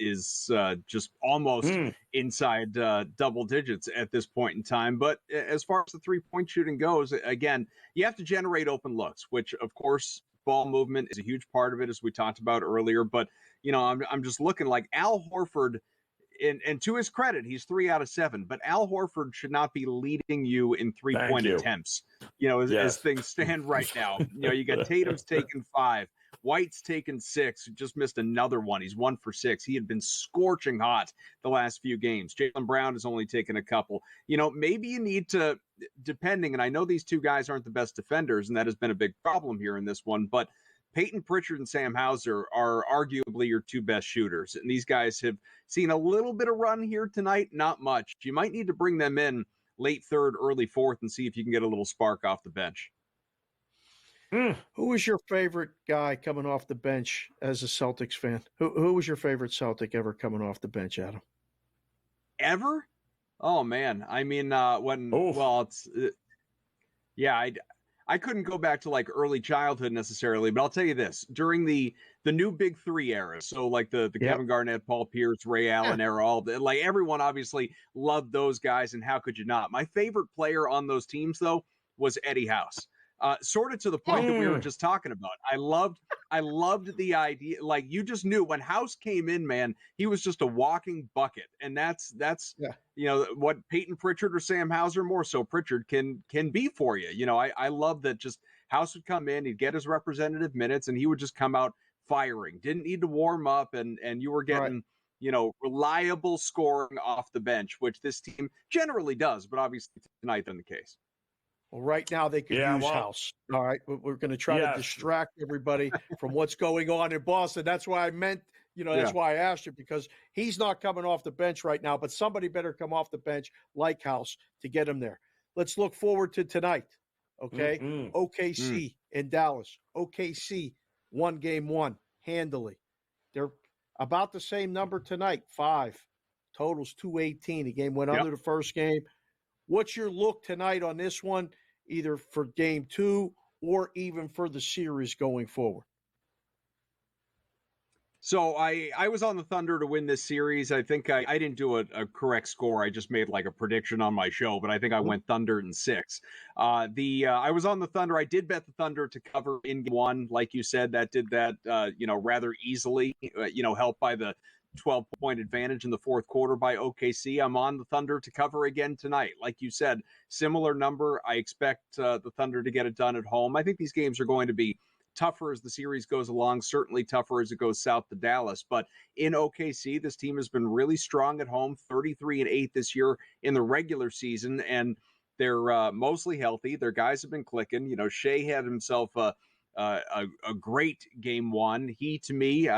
just almost inside double digits at this point in time. But as far as the three-point shooting goes, again, you have to generate open looks, which, of course, ball movement is a huge part of it, as we talked about earlier. But, I'm just looking like Al Horford and to his credit, he's 3 out of 7. But Al Horford should not be leading you in 3-point attempts. As things stand right now. You got Tatum's taken 5, White's taken 6. Just missed another one. He's 1 for 6. He had been scorching hot the last few games. Jaylen Brown has only taken a couple. Maybe you need to, depending, and I know these two guys aren't the best defenders, and that has been a big problem here in this one, but Peyton Pritchard and Sam Hauser are arguably your two best shooters. And these guys have seen a little bit of run here tonight, not much. You might need to bring them in late third, early fourth, and see if you can get a little spark off the bench. Who was your favorite guy coming off the bench as a Celtics fan? Who was your favorite Celtic ever coming off the bench, Adam? Ever? Oh, man. I mean, I couldn't go back to like early childhood necessarily, but I'll tell you this: during the new Big Three era, so like the Kevin Garnett, Paul Pierce, Ray Allen era, like everyone obviously loved those guys, and how could you not? My favorite player on those teams though was Eddie House. Sort of to the point that we were just talking about. I loved the idea. Like, you just knew when House came in, man, he was just a walking bucket. And that's what Peyton Pritchard or Sam Hauser, more so Pritchard, can be for you. I love that just House would come in, he'd get his representative minutes, and he would just come out firing. Didn't need to warm up, and you were getting reliable scoring off the bench, which this team generally does, but obviously tonight isn't the case. Well, right now they could use House. All right, we're going to try to distract everybody from what's going on in Boston. That's why I meant, that's why I asked you, because he's not coming off the bench right now, but somebody better come off the bench like House to get him there. Let's look forward to tonight, okay? OKC in Dallas. OKC won game 1 handily. They're about the same number tonight, 5. Totals 218. The game went under the first game. What's your look tonight on this one, either for game 2 or even for the series going forward? So I was on the Thunder to win this series. I think I didn't do a correct score. I just made like a prediction on my show, but I think I went Thunder in 6. I was on the Thunder. I did bet the Thunder to cover in game 1. Like you said, that did that, rather easily, helped by the 12-point advantage in the fourth quarter by OKC. I'm on the Thunder to cover again tonight. Like you said, similar number. I expect the Thunder to get it done at home. I think these games are going to be tougher as the series goes along, certainly tougher as it goes south to Dallas. But in OKC, this team has been really strong at home, 33-8 this year in the regular season, and they're mostly healthy. Their guys have been clicking. Shea had himself a great game 1. He, to me,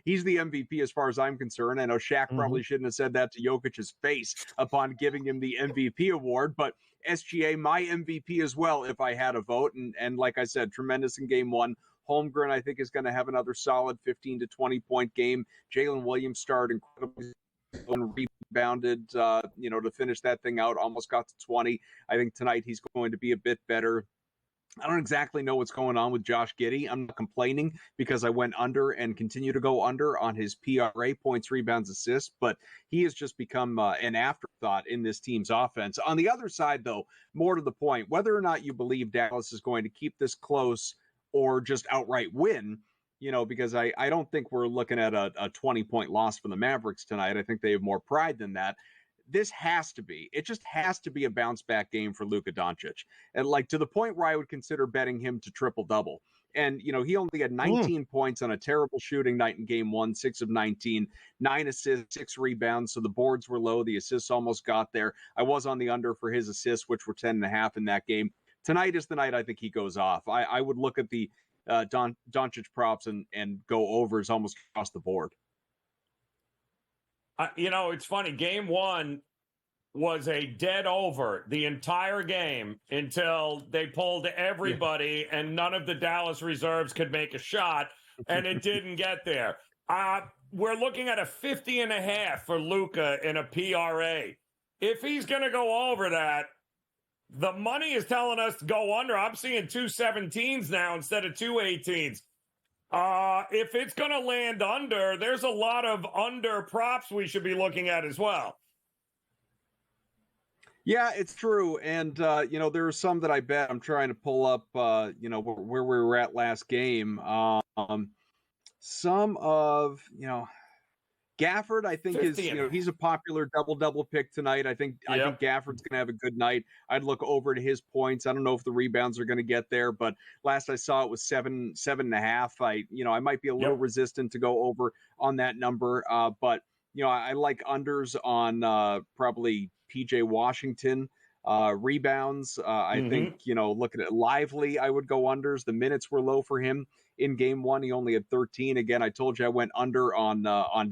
he's the MVP as far as I'm concerned. I know Shaq probably shouldn't have said that to Jokic's face upon giving him the MVP award, but SGA, my MVP as well, if I had a vote. And like I said, tremendous in game 1. Holmgren, I think, is going to have another solid 15 to 20 point game. Jalen Williams started incredibly and rebounded, to finish that thing out, almost got to 20. I think tonight he's going to be a bit better. I don't exactly know what's going on with Josh Giddey. I'm not complaining because I went under and continue to go under on his PRA, points, rebounds, assists, but he has just become an afterthought in this team's offense. On the other side, though, more to the point, whether or not you believe Dallas is going to keep this close or just outright win, because I don't think we're looking at a 20-point loss for the Mavericks tonight. I think they have more pride than that. It just has to be a bounce back game for Luka Doncic. And like to the point where I would consider betting him to triple double. And, he only had 19 points on a terrible shooting night in game 1, 6 of 19, 9 assists, 6 rebounds. So the boards were low. The assists almost got there. I was on the under for his assists, which were 10.5 in that game. Tonight is the night I think he goes off. I would look at the Doncic props and go overs almost across the board. It's funny. Game 1 was a dead over the entire game until they pulled everybody and none of the Dallas reserves could make a shot, and it didn't get there. We're looking at a 50.5 for Luka in a PRA. If he's going to go over that, the money is telling us to go under. I'm seeing 217s now instead of 218s. If it's going to land under, there's a lot of under props we should be looking at as well. Yeah, it's true. And, there are some that I bet. I'm trying to pull up, where we were at last game. Some of, Gafford, I think is, 50. he's a popular double pick tonight. I think Gafford's going to have a good night. I'd look over to his points. I don't know if the rebounds are going to get there, but last I saw it was 7.5. I might be a little resistant to go over on that number. But I like unders on probably PJ Washington. Rebounds, I think, looking at Lively, I would go unders. The minutes were low for him in game one. He only had 13. Again, I told you I went under on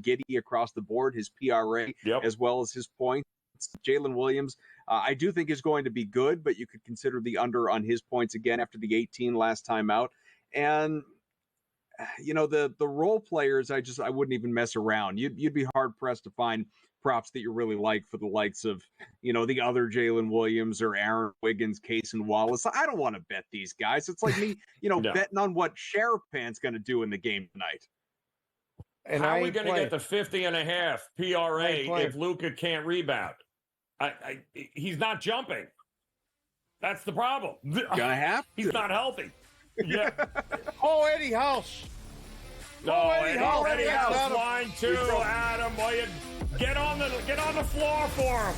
Giddey across the board, his PRA, as well as his points. Jalen Williams, I do think is going to be good, but you could consider the under on his points again after the 18 last time out. And the role players, I wouldn't even mess around. You'd be hard pressed to find props that you really like for the likes of, the other Jalen Williams or Aaron Wiggins, Case and Wallace. I don't want to bet these guys. It's like me, betting on what Sharapan's going to do in the game tonight. And how are we going to get the 50.5 PRA if Luka can't rebound? He's not jumping. That's the problem. Gonna have to. He's not healthy. Yeah. Eddie House. Eddie House. Line 2, Adam. Well, you get on the floor for him.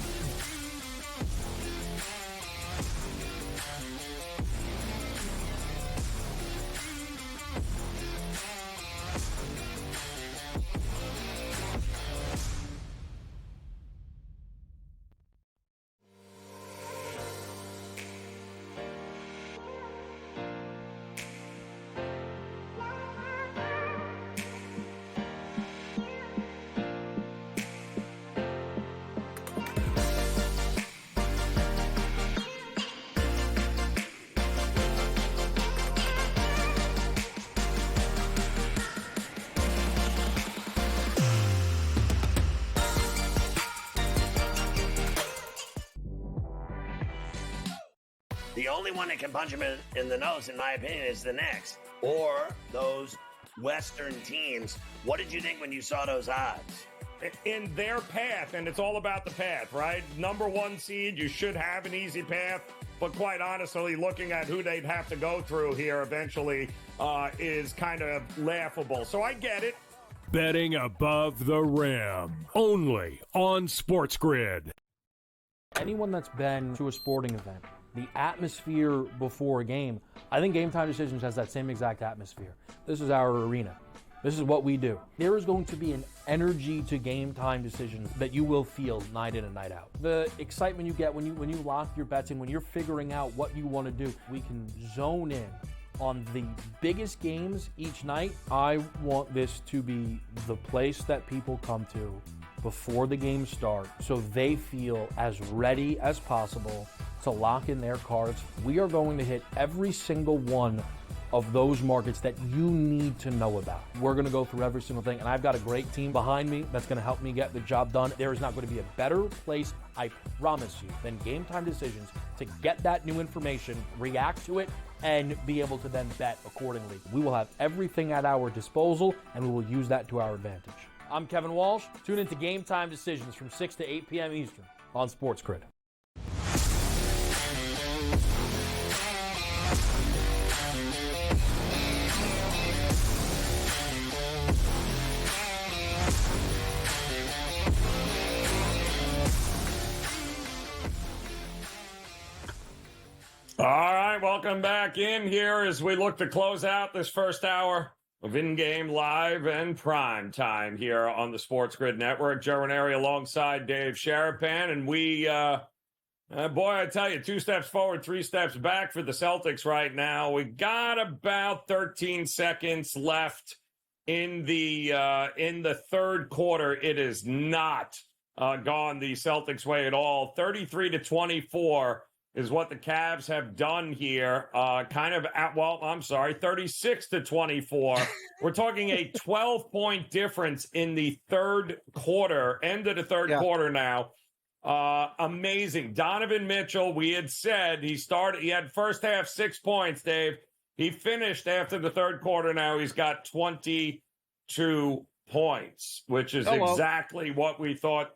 The only one that can punch him in the nose, in my opinion, is the Knicks. Or those Western teams. What did you think when you saw those odds? In their path, and it's all about the path, right? Number 1 seed, you should have an easy path. But quite honestly, looking at who they'd have to go through here eventually is kind of laughable. So I get it. Betting above the rim. Only on SportsGrid. Anyone that's been to a sporting event, the atmosphere before a game, I think Game Time Decisions has that same exact atmosphere. This is our arena. This is what we do. There is going to be an energy to Game Time Decisions that you will feel night in and night out. The excitement you get when you lock your bets in, when you're figuring out what you want to do, we can zone in on the biggest games each night. I want this to be the place that people come to before the games start so they feel as ready as possible to lock in their cards. We are going to hit every single one of those markets that you need to know about. We're going to go through every single thing, and I've got a great team behind me that's going to help me get the job done. There is not going to be a better place, I promise you, than Game Time Decisions to get that new information, react to it, and be able to then bet accordingly. We will have everything at our disposal, and we will use that to our advantage. I'm Kevin Walsh. Tune into Game Time Decisions from 6 to 8 p.m. Eastern on SportsGrid. All right, welcome back in here as we look to close out this first hour of in-game live and prime time here on the SportsGrid Network. Joe Raineri alongside Dave Sharapan, and we, boy, I tell you, 2 steps forward, 3 steps back for the Celtics right now. We got about 13 seconds left in the third quarter. It is not gone the Celtics' way at all. 33-24. Is what the Cavs have done here. 36-24. We're talking a 12-point difference in the third quarter, end of the third quarter now. Amazing. Donovan Mitchell, we had said he had first half 6 points, Dave. He finished after the third quarter now. He's got 22 points, which is exactly what we thought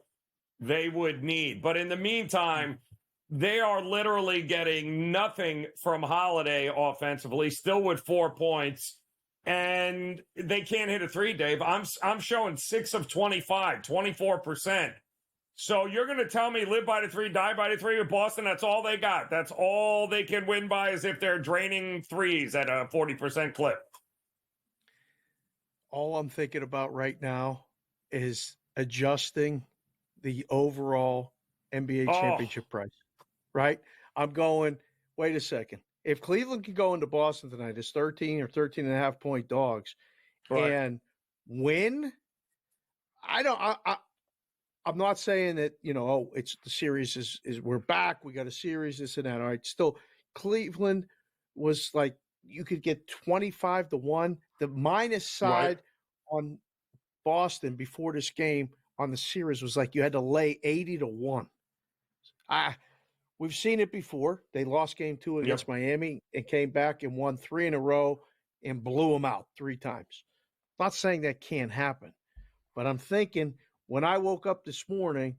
they would need. But in the meantime, they are literally getting nothing from Holiday offensively, still with 4 points. and they can't hit a three, Dave. I'm showing 6 of 25, 24%. So you're going to tell me live by the three, die by the three with Boston? That's all they got. That's all they can win by, is if they're draining threes at a 40% clip. All I'm thinking about right now is adjusting the overall NBA championship price, right? I'm going, wait a second. If Cleveland could go into Boston tonight as 13 or 13 and a half point dogs and win, I'm not saying that, it's the series is we're back. We got a series, this and that. All right. Still, Cleveland was like, you could get 25-1. The minus side on Boston before this game on the series was like you had to lay 80-1. We've seen it before. They lost game 2 against Miami and came back and won 3 in a row and blew them out 3 times. Not saying that can't happen, but I'm thinking when I woke up this morning,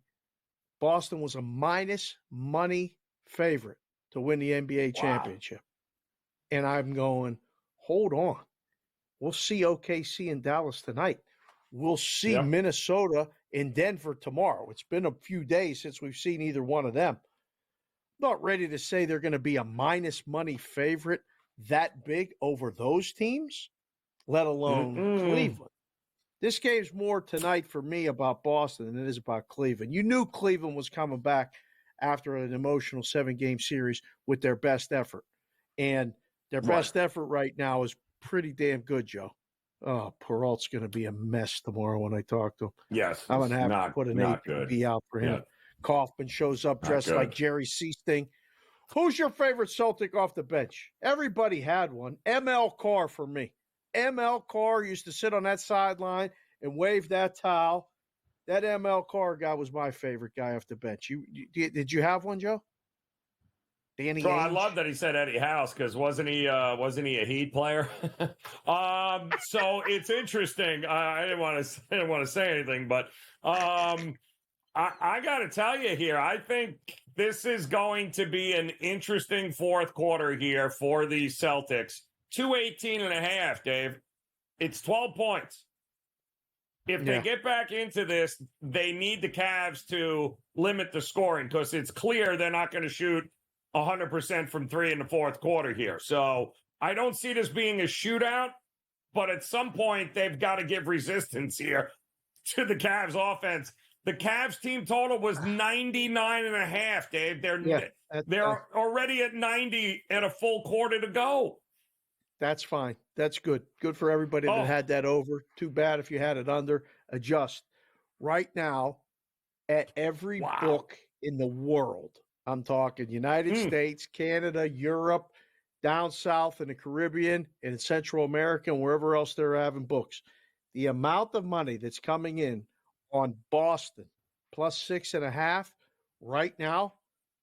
Boston was a minus money favorite to win the NBA championship. And I'm going, hold on. We'll see OKC in Dallas tonight. We'll see Minnesota in Denver tomorrow. It's been a few days since we've seen either one of them. Not ready to say they're going to be a minus money favorite that big over those teams, let alone Cleveland. This game's more tonight for me about Boston than it is about Cleveland. You knew Cleveland was coming back after an emotional 7-game series with their best effort. And their best effort right now is pretty damn good, Joe. Oh, Peralt's going to be a mess tomorrow when I talk to him. Yes. I'm going to have to put an APB out for him. Kaufman shows up dressed like Jerry Seasting. Who's your favorite Celtic off the bench? Everybody had one. ML Carr for me. ML Carr used to sit on that sideline and wave that towel. That ML Carr guy was my favorite guy off the bench. Did you have one, Joe? Danny So Ainge? I love that he said Eddie House, because wasn't he a Heat player? So it's interesting. I didn't want to say anything, but I got to tell you here, I think this is going to be an interesting fourth quarter here for the Celtics. 218.5, Dave. It's 12 points. If they get back into this, they need the Cavs to limit the scoring, because it's clear they're not going to shoot 100% from 3 in the fourth quarter here. So I don't see this being a shootout, but at some point they've got to give resistance here to the Cavs offense. The Cavs team total was 99.5, Dave. They're already at 90 and a full quarter to go. That's fine. That's good. Good for everybody that had that over. Too bad if you had it under. Adjust. Right now, at every book in the world, I'm talking United States, Canada, Europe, down south in the Caribbean, and in Central America, and wherever else they're having books, the amount of money that's coming in on Boston plus 6.5 right now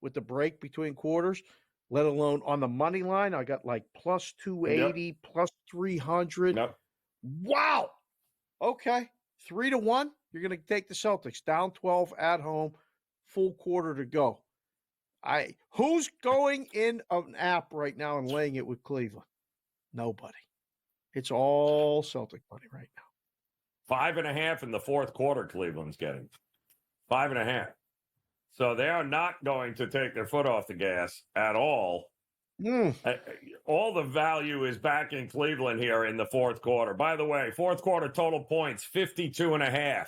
with the break between quarters, let alone on the money line, I got like plus 280, plus 300. Wow. Okay. 3-1. You're going to take the Celtics down 12 at home, full quarter to go. Who's going in an app right now and laying it with Cleveland? Nobody. It's all Celtic money right now. 5.5 in the fourth quarter, Cleveland's getting 5.5. So they are not going to take their foot off the gas at all. All the value is back in Cleveland here in the fourth quarter. By the way, fourth quarter total points, 52.5.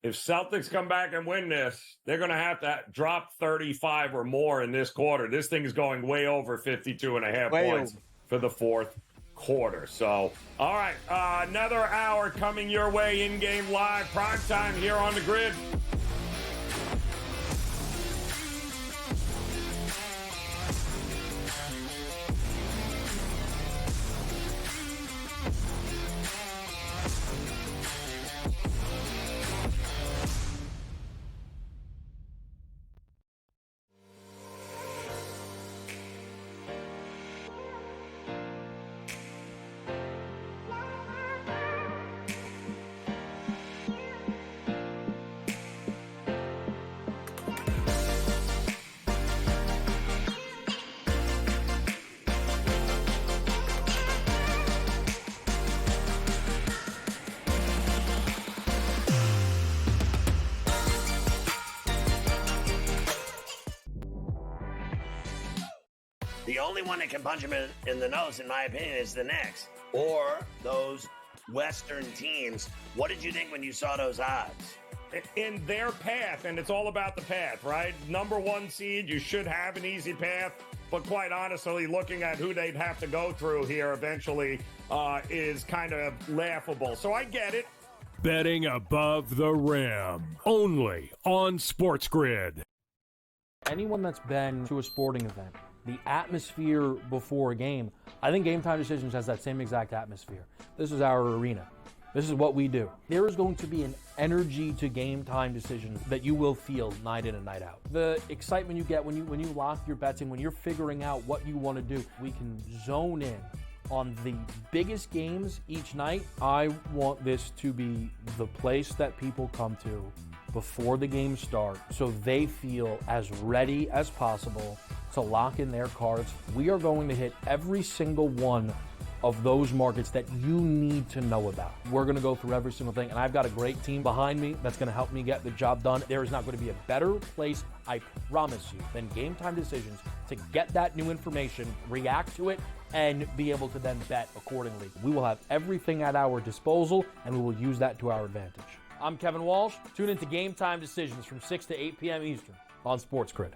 If Celtics come back and win this, they're going to have to drop 35 or more in this quarter. This thing is going way over 52.5 points for the fourth quarter. So, all right, another hour coming your way, in-game live, prime time here on the Grid. The only one that can punch him in the nose, in my opinion, is the Knicks. Or those Western teams. What did you think when you saw those odds? In their path, and it's all about the path, right? Number 1 seed, you should have an easy path, but quite honestly, looking at who they'd have to go through here eventually is kind of laughable. So I get it. Betting above the rim, only on SportsGrid. Anyone that's been to a sporting event, the atmosphere before a game, I think Game Time Decisions has that same exact atmosphere. This is our arena. This is what we do. There is going to be an energy to Game Time Decisions that you will feel night in and night out. The excitement you get when you lock your bets in, when you're figuring out what you want to do, we can zone in on the biggest games each night. I want this to be the place that people come to before the games start so they feel as ready as possible to lock in their cards. We are going to hit every single one of those markets that you need to know about. We're going to go through every single thing, and I've got a great team behind me that's going to help me get the job done. There is not going to be a better place, I promise you, than Game Time Decisions to get that new information, react to it, and be able to then bet accordingly. We will have everything at our disposal, and we will use that to our advantage. I'm Kevin Walsh. Tune into Game Time Decisions from 6 to 8 p.m. Eastern on SportsGrid.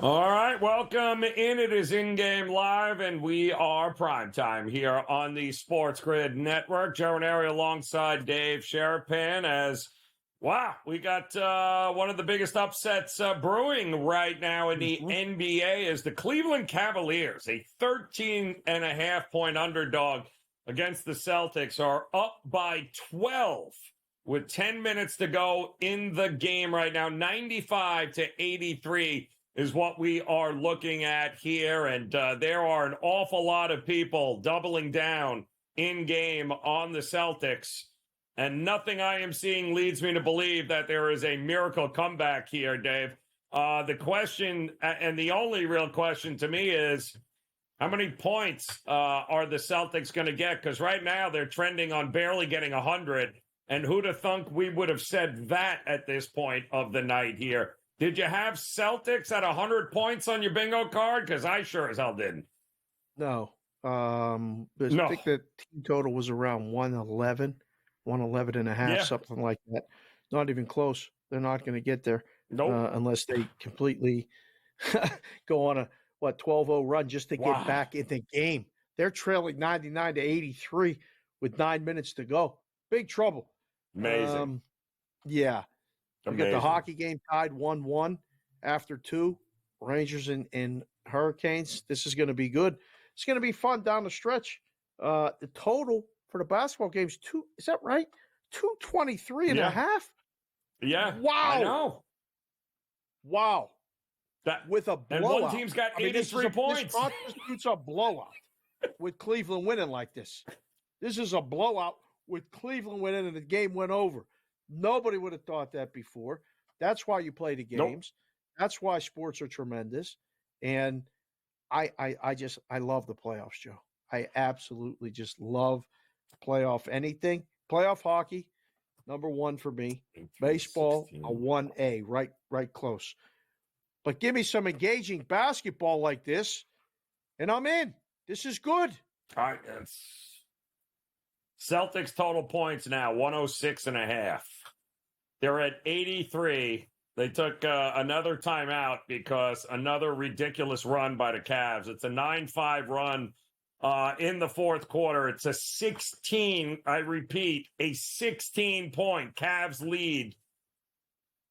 All right, welcome in. It is In-Game Live, and we are primetime here on the SportsGrid Network. Joe Raineri alongside Dave Sharapan as, wow, we got one of the biggest upsets brewing right now in the NBA as the Cleveland Cavaliers, a 13.5-point underdog against the Celtics, are up by 12 with 10 minutes to go in the game right now, 95-83. Is what we are looking at here. And there are an awful lot of people doubling down in game on the Celtics. And nothing I am seeing leads me to believe that there is a miracle comeback here, Dave. The question, and the only real question to me is, how many points are the Celtics going to get? Because right now they're trending on barely getting 100. And who'd have thunk we would have said that at this point of the night here? Did you have Celtics at 100 points on your bingo card? Because I sure as hell didn't. No. I think the team total was around 111 and a half, something like that. Not even close. They're not going to get there unless they completely go on a 12-0 run just to get back in the game. They're trailing 99-83 with 9 minutes to go. Big trouble. Amazing. Yeah. We got Amazing. the hockey game tied 1-1 after 2. Rangers and Hurricanes. This is going to be good. It's going to be fun down the stretch. The total for the basketball games, is that right? 223 and a half? Yeah. Wow. I know. Wow. With a blowout. And one team's got 83 points. This constitutes a blowout with Cleveland winning like this. This is a blowout with Cleveland winning and the game went over. Nobody would have thought that before. That's why you play the games. That's why sports are tremendous. And I love the playoffs, Joe. I absolutely just love playoff anything. Playoff hockey, number 1 for me. Baseball, a 1A, right close. But give me some engaging basketball like this, and I'm in. This is good. All right. Celtics total points now, 106.5. They're at 83. They took another timeout because another ridiculous run by the Cavs. It's a 9-5 run in the fourth quarter. It's a 16, I repeat, a 16-point Cavs lead,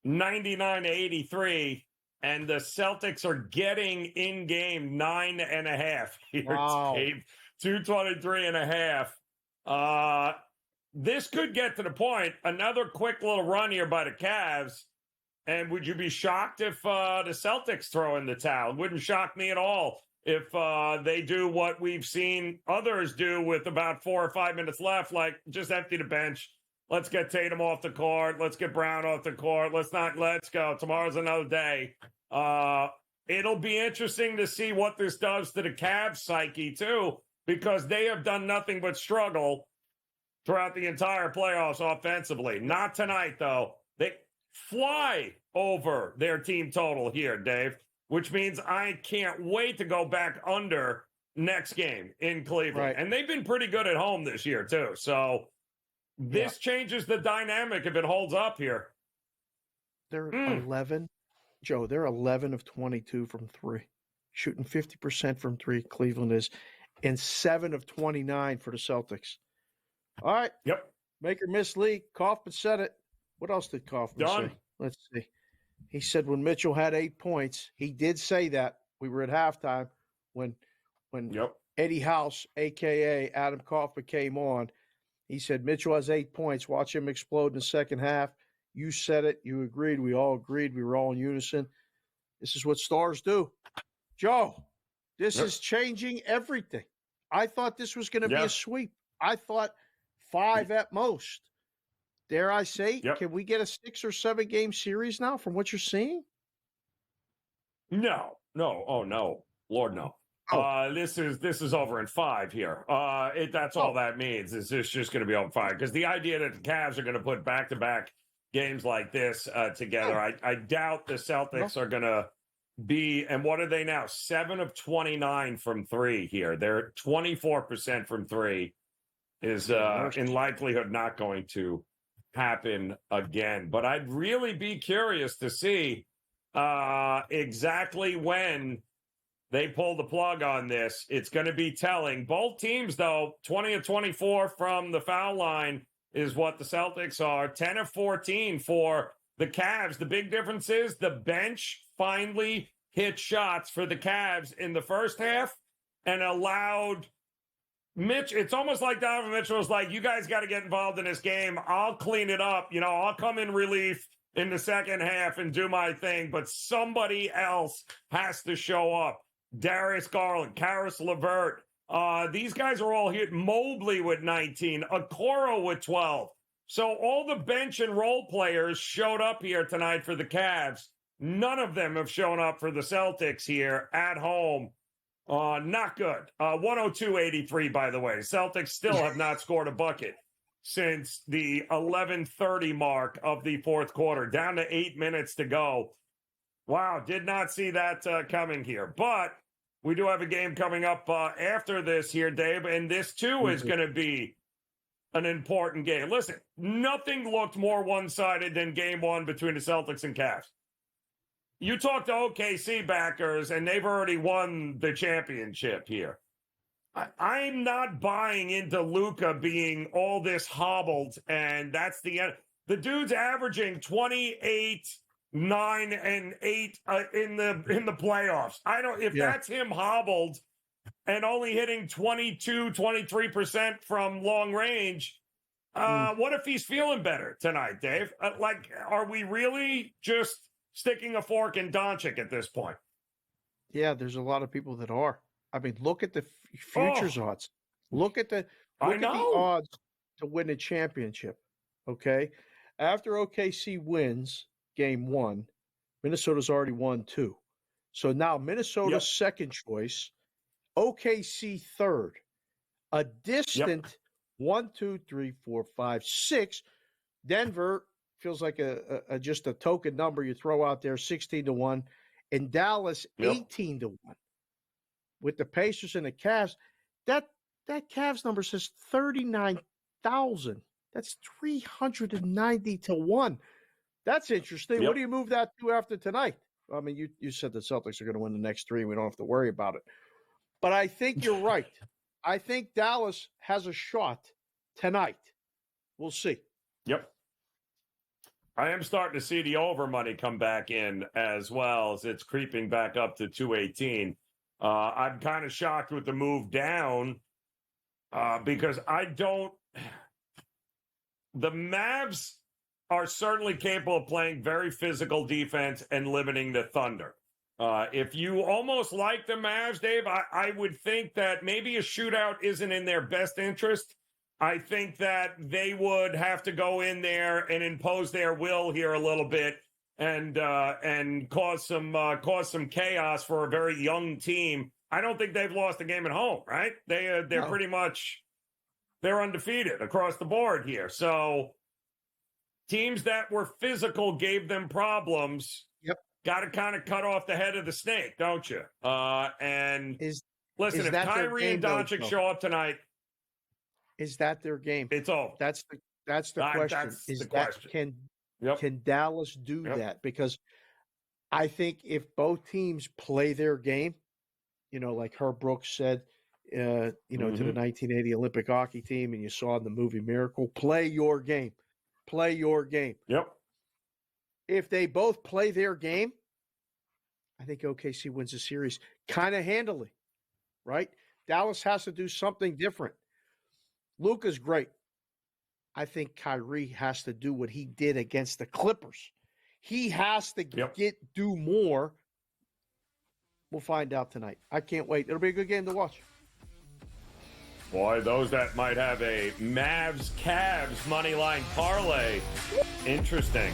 99-83. And the Celtics are getting in game 9.5. Wow. Dave, 223.5. This could get to the point. Another quick little run here by the Cavs. And would you be shocked if the Celtics throw in the towel? It wouldn't shock me at all if they do what we've seen others do with about 4 or 5 minutes left, like just empty the bench. Let's get Tatum off the court. Let's get Brown off the court. Let's go. Tomorrow's another day. it'll be interesting to see what this does to the Cavs psyche, too, because they have done nothing but struggle throughout the entire playoffs offensively. Not tonight, though. They fly over their team total here, Dave, which means I can't wait to go back under next game in Cleveland. Right. And they've been pretty good at home this year, too. So this changes the dynamic if it holds up here. They're 11. Joe, they're 11 of 22 from three, shooting 50% from three. Cleveland is, and 7 of 29 for the Celtics. All right. Yep. Make or miss league. Kaufman said it. What else did Kaufman say? Let's see. He said when Mitchell had 8 points, he did say that. We were at halftime when Eddie House, a.k.a. Adam Kaufman, came on. He said Mitchell has 8 points. Watch him explode in the second half. You said it. You agreed. We all agreed. We were all in unison. This is what stars do. Joe, this is changing everything. I thought this was going to be a sweep. I thought 5 at most. Dare I say, can we get a 6 or 7 game series now from what you're seeing? No. Oh, no. Lord, no. This is over in 5 here. That's all that means. Is this just going to be over 5? Because the idea that the Cavs are going to put back-to-back games like this together, I doubt the Celtics are going to be, and what are they now? 7 of 29 from 3 here. They're 24% from 3 is in likelihood not going to happen again. But I'd really be curious to see exactly when they pull the plug on this. It's going to be telling. Both teams, though, 20 of 24 from the foul line is what the Celtics are. 10 of 14 for the Cavs. The big difference is the bench finally hit shots for the Cavs in the first half and allowed Mitch. It's almost like Donovan Mitchell was like, you guys got to get involved in this game. I'll clean it up. I'll come in relief in the second half and do my thing, but somebody else has to show up. Darius Garland, Karis LeVert, these guys are all here. Mobley with 19, Okoro with 12. So all the bench and role players showed up here tonight for the Cavs. None of them have shown up for the Celtics here at home. Not good. 102-83, by the way. Celtics still have not scored a bucket since the 11:30 mark of the fourth quarter. Down to 8 minutes to go. Wow, did not see that coming here. But we do have a game coming up after this here, Dave, and this, too, is going to be an important game. Listen, nothing looked more one-sided than game one between the Celtics and Cavs. You talk to OKC backers, and they've already won the championship here. I'm not buying into Luka being all this hobbled, and that's the end. The dude's averaging 28, 9, and 8 in the playoffs. That's him hobbled and only hitting 22, 23% from long range. What if he's feeling better tonight, Dave? Are we really just sticking a fork in Doncic at this point? Yeah, there's a lot of people that are. I mean, look at the futures odds. Look at the odds to win a championship. Okay, after OKC wins game 1, Minnesota's already won 2. So now Minnesota's second choice, OKC third, a distant 1, 2, 3, 4, 5, 6. Denver feels like a just a token number you throw out there, 16-1, and Dallas 18-1. With the Pacers and the Cavs, that Cavs number says 39,000. That's 390-1. That's interesting. What do you move that to after tonight? I mean, you said the Celtics are going to win the next 3. We don't have to worry about it. But I think you're right. I think Dallas has a shot tonight. We'll see. Yep. I am starting to see the over money come back in as well as it's creeping back up to 218. I'm kind of shocked with the move down because the Mavs are certainly capable of playing very physical defense and limiting the Thunder. If you almost like the Mavs, Dave, I would think that maybe a shootout isn't in their best interest. I think that they would have to go in there and impose their will here a little bit and cause some chaos for a very young team. I don't think they've lost a game at home, right? They're pretty much they're undefeated across the board here. So teams that were physical gave them problems. Yep. Got to kind of cut off the head of the snake, don't you? And listen, if that their Kyrie game, and Doncic though? show up tonight, Is that their game? it's over. That's the question. That's the question. Can Dallas do that? Because I think if both teams play their game, like Herb Brooks said, to the 1980 Olympic hockey team, and you saw in the movie Miracle, play your game. Play your game. Yep. If they both play their game, I think OKC wins the series kind of handily, right? Dallas has to do something different. Luka's great. I think Kyrie has to do what he did against the Clippers. He has to do more. We'll find out tonight. I can't wait. It'll be a good game to watch. Boy, those that might have a Mavs-Cavs money line parlay. Interesting.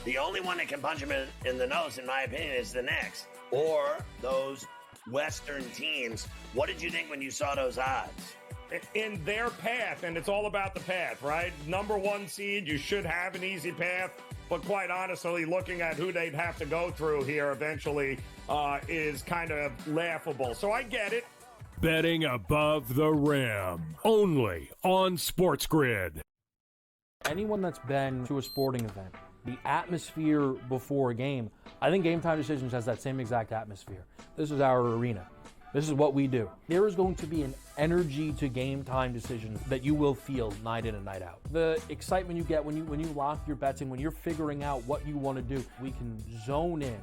The only one that can punch him in the nose, in my opinion, is the Knicks or those Western teams. What did you think when you saw those odds? In their path, and it's all about the path, right? Number one seed, you should have an easy path, but quite honestly, looking at who they'd have to go through here eventually is kind of laughable. So I get it. Betting above the rim, only on SportsGrid. Anyone that's been to a sporting event, the atmosphere before a game, I think Game Time Decisions has that same exact atmosphere. This is our arena. This is what we do. There is going to be an energy to Game Time Decisions that you will feel night in and night out. The excitement you get when you lock your bets in, when you're figuring out what you want to do, we can zone in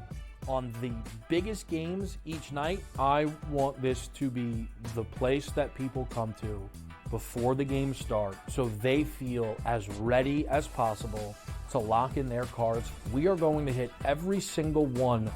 on the biggest games each night. I want this to be the place that people come to before the games start so they feel as ready as possible to lock in their cards. We are going to hit every single one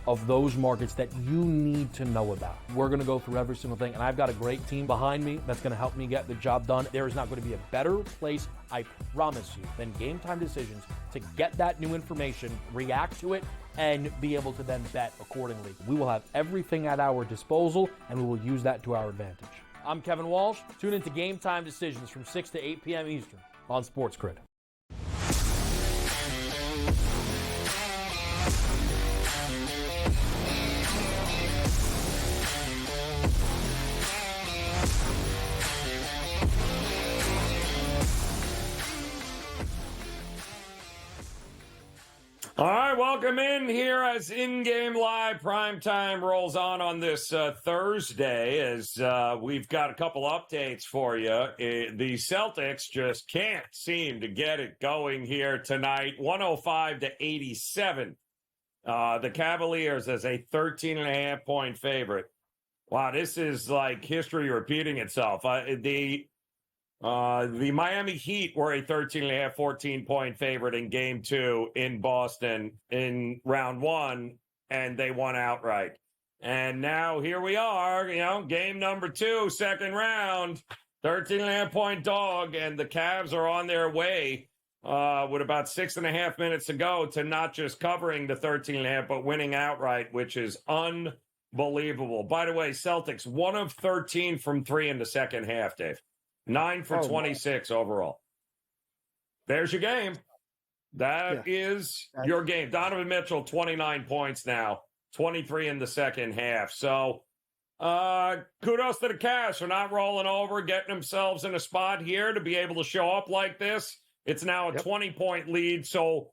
of those markets that you need to know about. We're going to go through every single thing, and I've got a great team behind me that's going to help me get the job done. There is not going to be a better place, I promise you, than Game Time Decisions to get that new information, react to it, and be able to then bet accordingly. We will have everything at our disposal, and we will use that to our advantage. I'm Kevin Walsh. Tune into Game Time Decisions from 6 to 8 p.m. Eastern on SportsGrid. All right, welcome in here as InGame Live primetime rolls on this Thursday as we've got a couple updates for you. The Celtics just can't seem to get it going here tonight, 105-87. The Cavaliers as a 13.5-point favorite. Wow, this is like history repeating itself. The Miami Heat were a 13.5, 14-point favorite in Game 2 in Boston in round 1, and they won outright. And now here we are, game number 2, second round, 13.5-point dog, and the Cavs are on their way with about 6.5 minutes to go to not just covering the 13.5, but winning outright, which is unbelievable. By the way, Celtics, 1 of 13 from 3 in the second half, Dave. 9 for 26 overall. There's your game. That is your game. Donovan Mitchell, 29 points now, 23 in the second half. So Kudos to the Cavs for not rolling over, getting themselves in a spot here to be able to show up like this. It's now a 20-point lead, so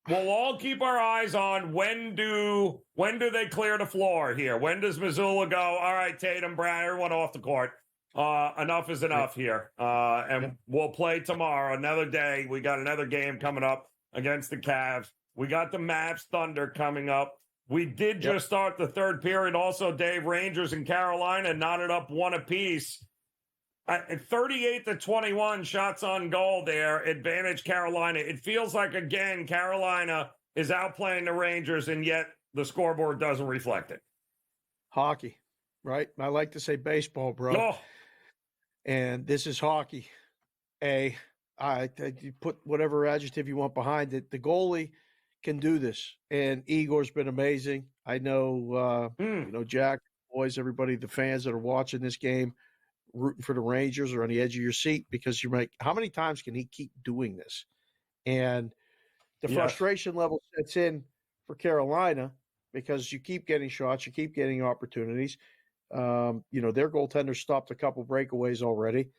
we'll all keep our eyes on when do they clear the floor here? When does Missoula go, all right, Tatum, Brown, everyone off the court. Enough is enough here. And we'll play tomorrow, another day. We got another game coming up against the Cavs. We got the Mavs Thunder coming up. We did just start the third period. Also, Dave, Rangers and Carolina knotted up one apiece. 38-21 shots on goal there. Advantage Carolina. It feels like, again, Carolina is outplaying the Rangers, and yet the scoreboard doesn't reflect it. Hockey, right? I like to say baseball, bro. Oh. And this is hockey. You put whatever adjective you want behind it. The goalie can do this, and Igor's been amazing. I know, Jack, boys, everybody, the fans that are watching this game, rooting for the Rangers are on the edge of your seat because you're like, how many times can he keep doing this? And the frustration level sets in for Carolina because you keep getting shots, you keep getting opportunities. Their goaltender stopped a couple breakaways already.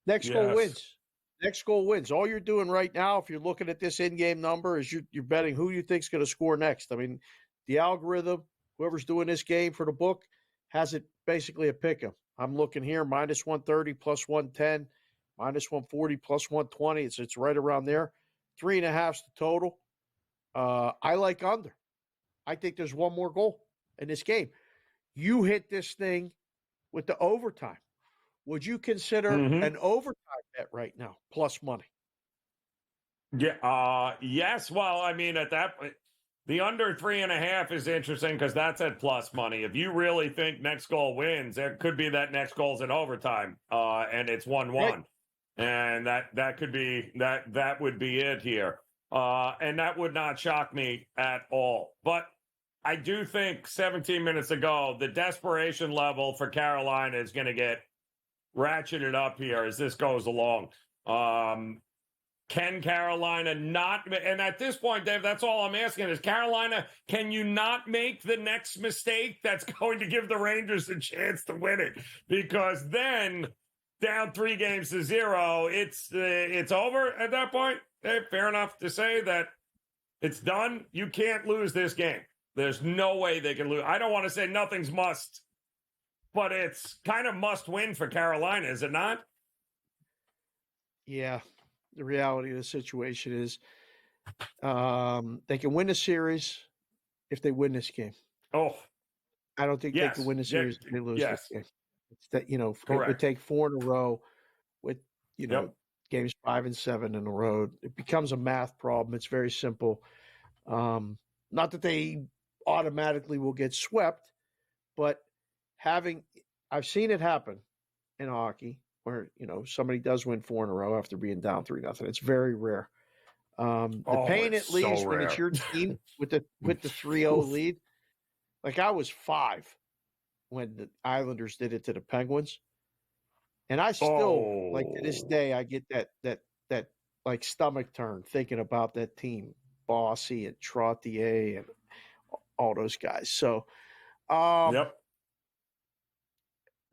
Next goal wins. Next goal wins. All you're doing right now, if you're looking at this in-game number, is you're betting who you think's going to score next. I mean, the algorithm, whoever's doing this game for the book, has it basically a pick 'em. I'm looking here, minus 130, plus 110, minus 140, plus 120. It's right around there. 3.5's the total. I like under. I think there's one more goal in this game. You hit this thing with the overtime. Would you consider an overtime bet right now, plus money? Yeah. Yes. Well, I mean, at that point, the under 3.5 is interesting because that's at plus money. If you really think next goal wins, it could be that next goal's in overtime, and it's 1-1, right. And that could be that would be it here, and that would not shock me at all. But I do think 17 minutes ago, the desperation level for Carolina is going to get ratcheted up here as this goes along. Can Carolina not, and at this point, Dave, that's all I'm asking is, Carolina, can you not make the next mistake that's going to give the Rangers a chance to win it? Because then, down 3-0, it's over at that point. Dave, fair enough to say that it's done. You can't lose this game. There's no way they can lose. I don't want to say nothing's must, but it's kind of must win for Carolina, is it not? Yeah. The reality of the situation is they can win the series if they win this game. Oh. I don't think they can win the series if they lose this game. It's that, it would take 4 in a row with, games 5 and 7 in a row. It becomes a math problem. It's very simple. Not that they automatically will get swept, but I've seen it happen in hockey where, somebody does win 4 in a row after being down 3-0. It's very rare. The pain it leaves when it's your team with the 3-0 lead. Like I was 5 when the Islanders did it to the Penguins. And I still, like to this day, I get that like stomach turn thinking about that team, Bossy and Trottier and all those guys. So,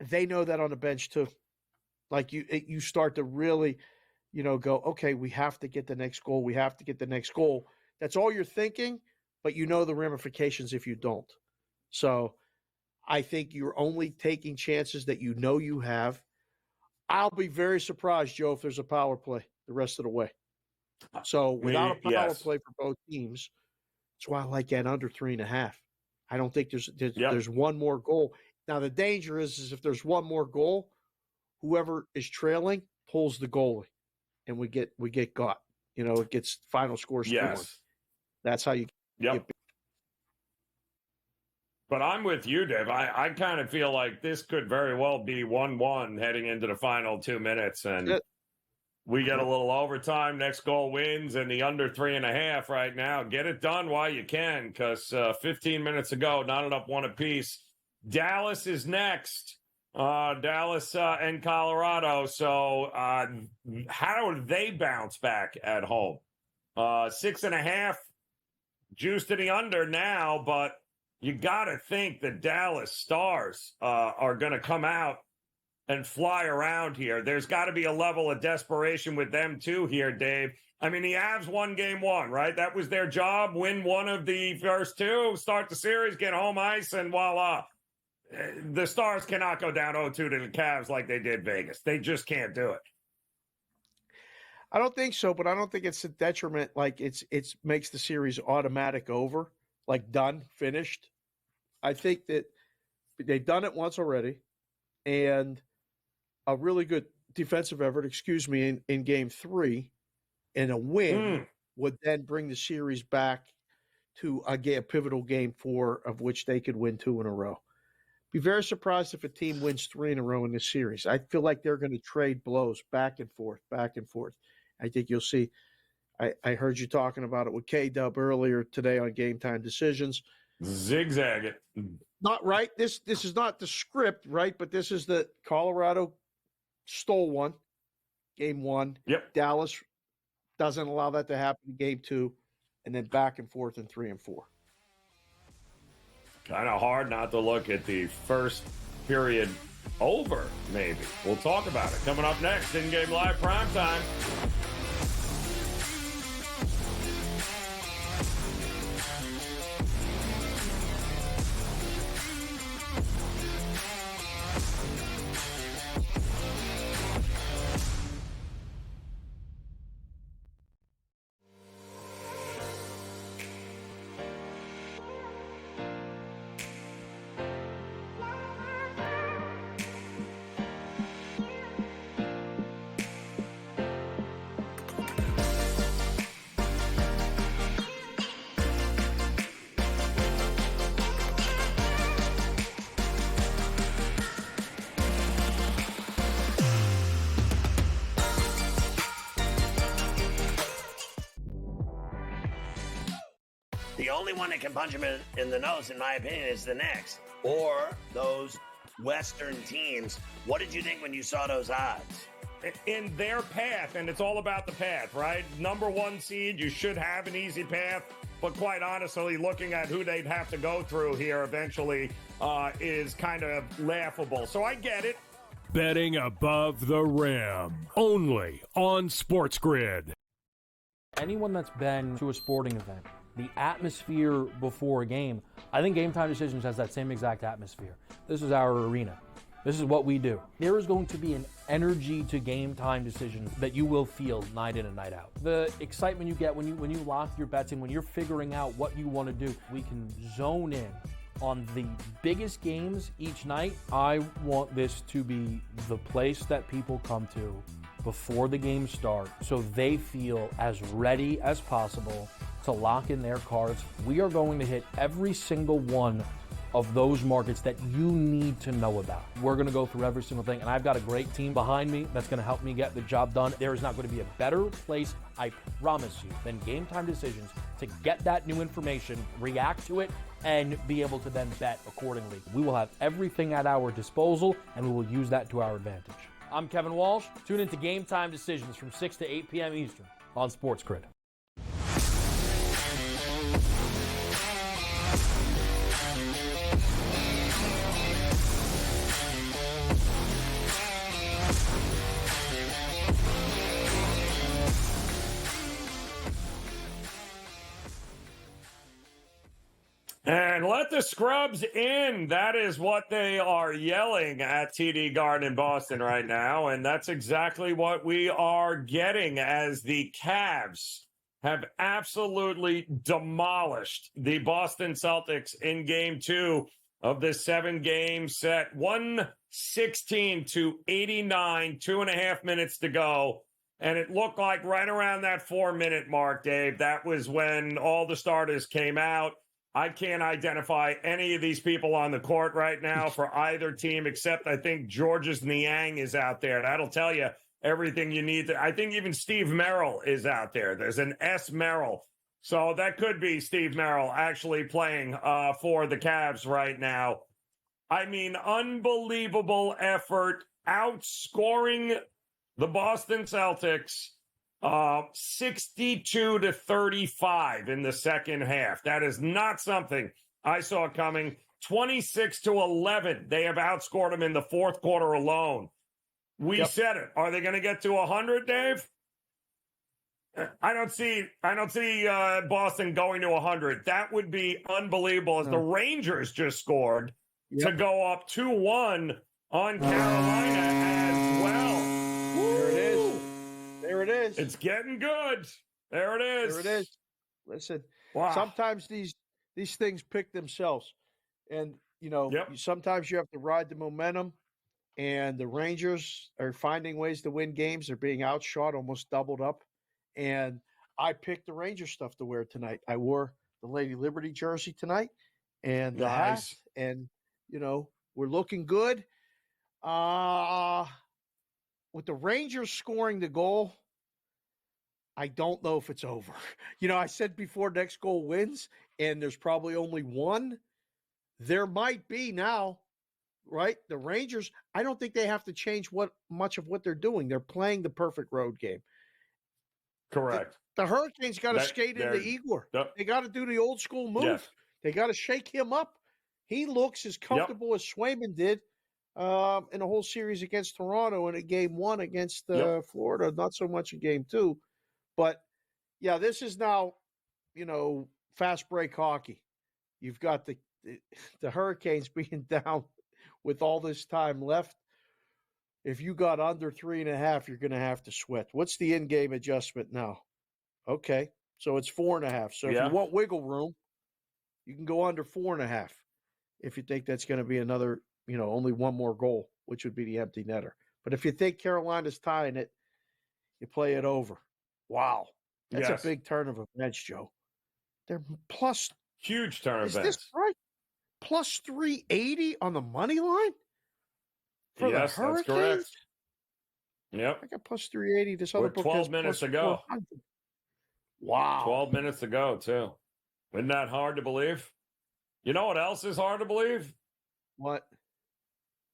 they know that on the bench too. Like you start to really, go, okay, we have to get the next goal. We have to get the next goal. That's all you're thinking, but the ramifications if you don't. So I think you're only taking chances that you have. I'll be very surprised, Joe, if there's a power play the rest of the way. So without a power play for both teams, that's why I like that under 3.5. I don't think there's one more goal. Now the danger is if there's one more goal, whoever is trailing pulls the goalie, and we get got. It gets final score scored. That's how you get. But I'm with you, Dave. I kind of feel like this could very well be 1-1 heading into the final 2 minutes, and we get a little overtime. Next goal wins, and the under 3.5 right now. Get it done while you can, because 15 minutes ago, knotted up one apiece. Dallas is next. Dallas and Colorado. So how do they bounce back at home? 6.5 juice to the under now, but you got to think the Dallas Stars are going to come out and fly around here. There's got to be a level of desperation with them too here, Dave. I mean, the Avs won game one, right? That was their job. Win one of the first two, start the series, get home ice, and voila. The Stars cannot go down 0-2 to the Cavs like they did Vegas. They just can't do it. I don't think so, but I don't think it's a detriment. Like it's makes the series automatic over, like done, finished. I think that they've done it once already, and a really good defensive effort, in game three, and a win would then bring the series back to a pivotal game four, of which they could win 2 in a row. Be very surprised if a team wins 3 in a row in this series. I feel like they're going to trade blows back and forth, back and forth. I think you'll see. I heard you talking about it with K-Dub earlier today on Game Time Decisions. Zigzag it. Not right. This is not the script, right? But this is the Colorado stole one, game one. Yep. Dallas doesn't allow that to happen in game two, and then back and forth in 3 and 4. Kind of hard not to look at the first period over, maybe. We'll talk about it. Coming up next, in-game live primetime. The only one that can punch him in the nose, in my opinion, is the Knicks. Or those Western teams. What did you think when you saw those odds? In their path, and it's all about the path, right? Number 1 seed, you should have an easy path. But quite honestly, looking at who they'd have to go through here eventually is kind of laughable. So I get it. Betting above the rim. Only on SportsGrid. Anyone that's been to a sporting event, the atmosphere before a game, I think Game Time Decisions has that same exact atmosphere. This is our arena. This is what we do. There is going to be an energy to Game Time Decisions that you will feel night in and night out. The excitement you get when you lock your bets in, when you're figuring out what you want to do, we can zone in on the biggest games each night. I want this to be the place that people come to before the games start so they feel as ready as possible to lock in their cards. We are going to hit every single one of those markets that you need to know about. We're going to go through every single thing, and I've got a great team behind me that's going to help me get the job done. There is not going to be a better place, I promise you, than Game Time Decisions to get that new information, react to it, and be able to then bet accordingly. We will have everything at our disposal, and we will use that to our advantage. I'm Kevin Walsh. Tune into Game Time Decisions from 6 to 8 p.m. Eastern on SportsGrid. And let the scrubs in. That is what they are yelling at TD Garden in Boston right now. And that's exactly what we are getting as the Cavs have absolutely demolished the Boston Celtics in game 2 of this 7-game set. 116-89, 2.5 minutes to go. And it looked like right around that 4-minute mark, Dave, that was when all the starters came out. I can't identify any of these people on the court right now for either team, except I think Georges Niang is out there. That'll tell you everything you need. I think even Steve Merrill is out there. There's an S. Merrill. So that could be Steve Merrill actually playing for the Cavs right now. I mean, unbelievable effort, outscoring the Boston Celtics 62-35 in the second half. That is not something I saw it coming. 26-11. They have outscored them in the fourth quarter alone. We said it. Are they going to get to 100, Dave? I don't see Boston going to 100. That would be unbelievable as the Rangers just scored to go up 2-1 on Carolina as well. There it is. There it is. It's getting good. There it is. There it is. Listen, wow. Sometimes these things pick themselves. And, sometimes you have to ride the momentum. And the Rangers are finding ways to win games. They're being outshot, almost doubled up. And I picked the Ranger stuff to wear tonight. I wore the Lady Liberty jersey tonight and the hat. And, we're looking good. With the Rangers scoring the goal, I don't know if it's over. I said before next goal wins, and there's probably only one. There might be now. Right? The Rangers, I don't think they have to change much of what they're doing. They're playing the perfect road game. Correct. The Hurricanes got to skate into Igor. They got to do the old school move. Yes. They got to shake him up. He looks as comfortable as Swayman did in the whole series against Toronto and in game 1 against Florida. Not so much in game 2. But, this is now, fast break hockey. You've got the Hurricanes being down with all this time left. If you got under 3.5, you're going to have to sweat. What's the in-game adjustment now? Okay, so it's 4.5. So if you want wiggle room, you can go under 4.5 if you think that's going to be another, only one more goal, which would be the empty netter. But if you think Carolina's tying it, you play it over. Wow. That's a big turn of events, Joe. They're plus. Huge turn of events. Is this right? Plus 380 on the money line for the Hurricanes? That's correct. Yep. I got plus 380. This other book 12 minutes ago. Wow. 12 minutes ago, too. Isn't that hard to believe? You know what else is hard to believe? What?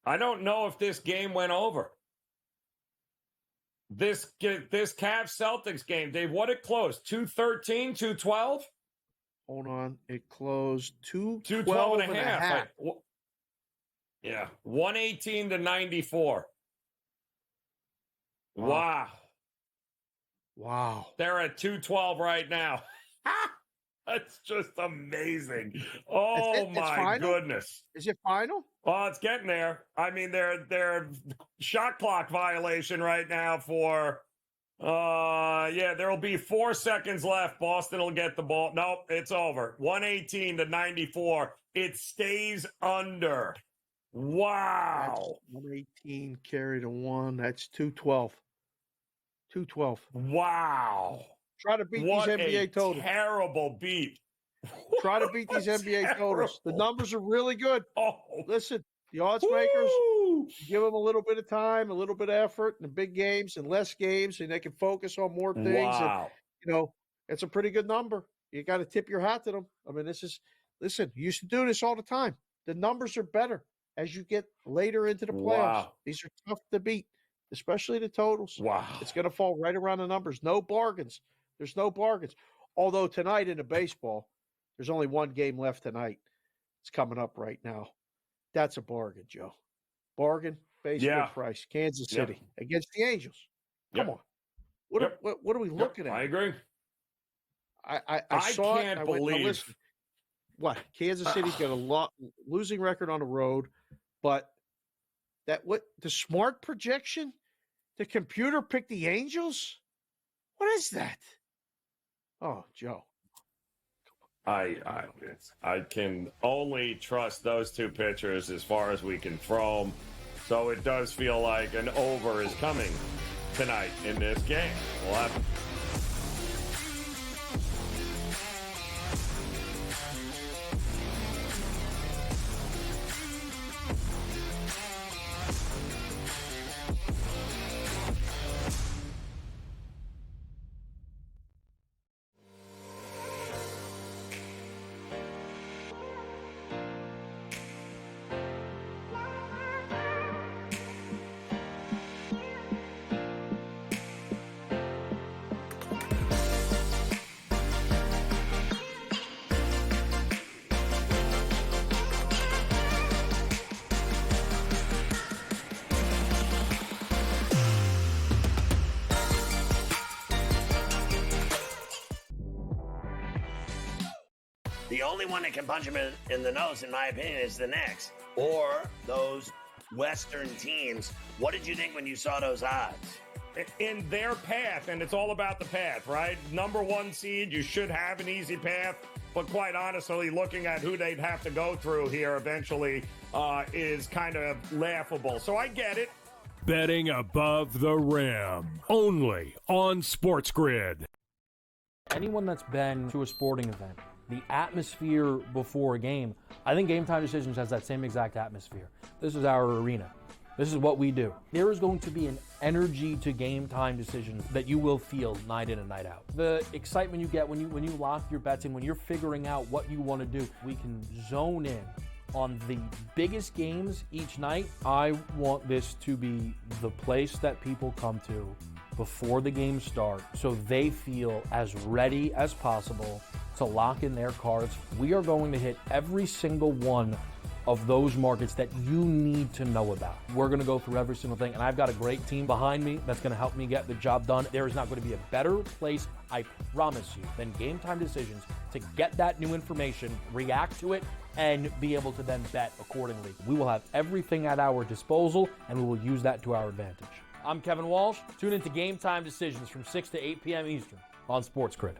I don't know if this game went over. This Cavs-Celtics game, Dave, what it closed? 213, 212? Hold on. It closed 212 and a half. Yeah. 118-94. Wow. Wow. They're at 212 right now. That's just amazing. Oh, my goodness. Is it final? Well, it's getting there. I mean, they're shot clock violation right now for there'll be 4 seconds left. Boston will get the ball. Nope, it's over. 118-94. It stays under. Wow. That's 118 carry to 1. That's 212. 212. Wow. Try to beat these NBA totals. Terrible beat. Try to beat these NBA totals. The numbers are really good. Oh. Listen, the odds makers, give them a little bit of time, a little bit of effort in the big games and less games, and they can focus on more things. Wow. And, it's a pretty good number. You got to tip your hat to them. I mean, listen, you used to do this all the time. The numbers are better as you get later into the playoffs. Wow. These are tough to beat, especially the totals. Wow. It's going to fall right around the numbers. No bargains. There's no bargains. Although tonight in the baseball, there's only one game left tonight. It's coming up right now. That's a bargain, Joe. Bargain, baseball price. Kansas City against the Angels. Come on. What are we looking at? I agree. I saw can't it. believe. What? Kansas City's got a losing record on the road, but the smart projection? The computer picked the Angels? What is that? Oh, Joe. I can only trust those two pitchers as far as we can throw them. So it does feel like an over is coming tonight in this game. We'll have The only one that can punch him in the nose, in my opinion, is the Knicks or those Western teams. What did you think when you saw those odds? In their path, and it's all about the path, right? Number 1 seed, you should have an easy path, but quite honestly, looking at who they'd have to go through here eventually is kind of laughable. So I get it. Betting above the rim, only on SportsGrid. Anyone that's been to a sporting event, the atmosphere before a game, I think Game Time Decisions has that same exact atmosphere. This is our arena. This is what we do. There is going to be an energy to Game Time Decisions that you will feel night in and night out. The excitement you get when you lock your bets in, when you're figuring out what you want to do, we can zone in on the biggest games each night. I want this to be the place that people come to before the games start so they feel as ready as possible to lock in their cards. We are going to hit every single one of those markets that you need to know about. We're going to go through every single thing, and I've got a great team behind me that's going to help me get the job done. There is not going to be a better place, I promise you, than Game Time Decisions to get that new information, react to it, and be able to then bet accordingly. We will have everything at our disposal, and we will use that to our advantage. I'm Kevin Walsh. Tune into Game Time Decisions from 6 to 8 p.m. Eastern on SportsGrid.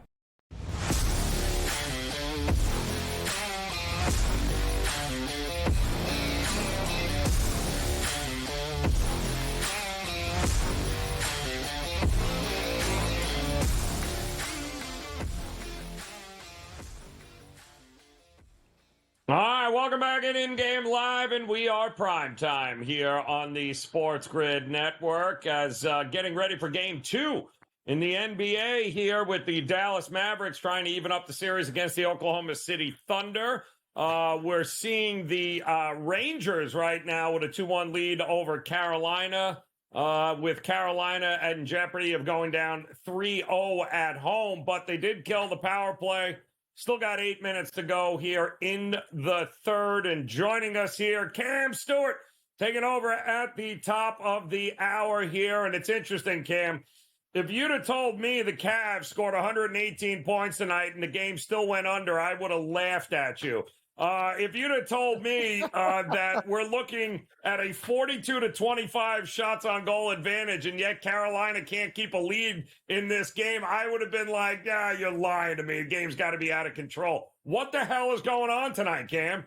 All right, welcome back in Game Live, and we are prime time here on the SportsGrid Network as getting ready for Game 2 in the NBA here with the Dallas Mavericks trying to even up the series against the Oklahoma City Thunder. We're seeing the Rangers right now with a 2-1 lead over Carolina, with Carolina in jeopardy of going down 3-0 at home, but they did kill the power play. Still got 8 minutes to go here in the third. And joining us here, Cam Stewart, taking over at the top of the hour here. And it's interesting, Cam, if you'd have told me the Cavs scored 118 points tonight and the game still went under, I would have laughed at you. If you'd have told me that we're looking at a 42-25 shots on goal advantage and yet Carolina can't keep a lead in this game, I would have been like, yeah, you're lying to me. The game's got to be out of control. What the hell is going on tonight, Cam?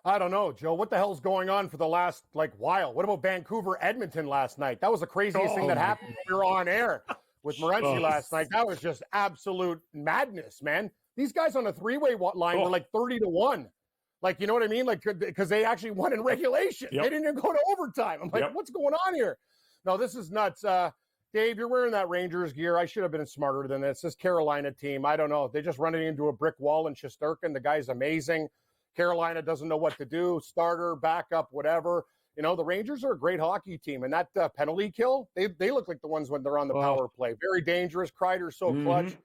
I don't know, Joe. What the hell's going on for the last, while? What about Vancouver-Edmonton last night? That was the craziest thing that happened when we were on air with Morency last night. That was just absolute madness, man. These guys on a three-way line were like 30-1. Like, you know what I mean? Like, because they actually won in regulation. They didn't even go to overtime. I'm like, what's going on here? No, this is nuts. Dave, you're wearing that Rangers gear. I should have been smarter than this. This Carolina team, I don't know. They just running into a brick wall in Shesterkin. The guy's amazing. Carolina doesn't know what to do. Starter, backup, whatever. You know, the Rangers are a great hockey team. And that penalty kill, they look like the ones when they're on the power play. Very dangerous. Kreider's so clutch.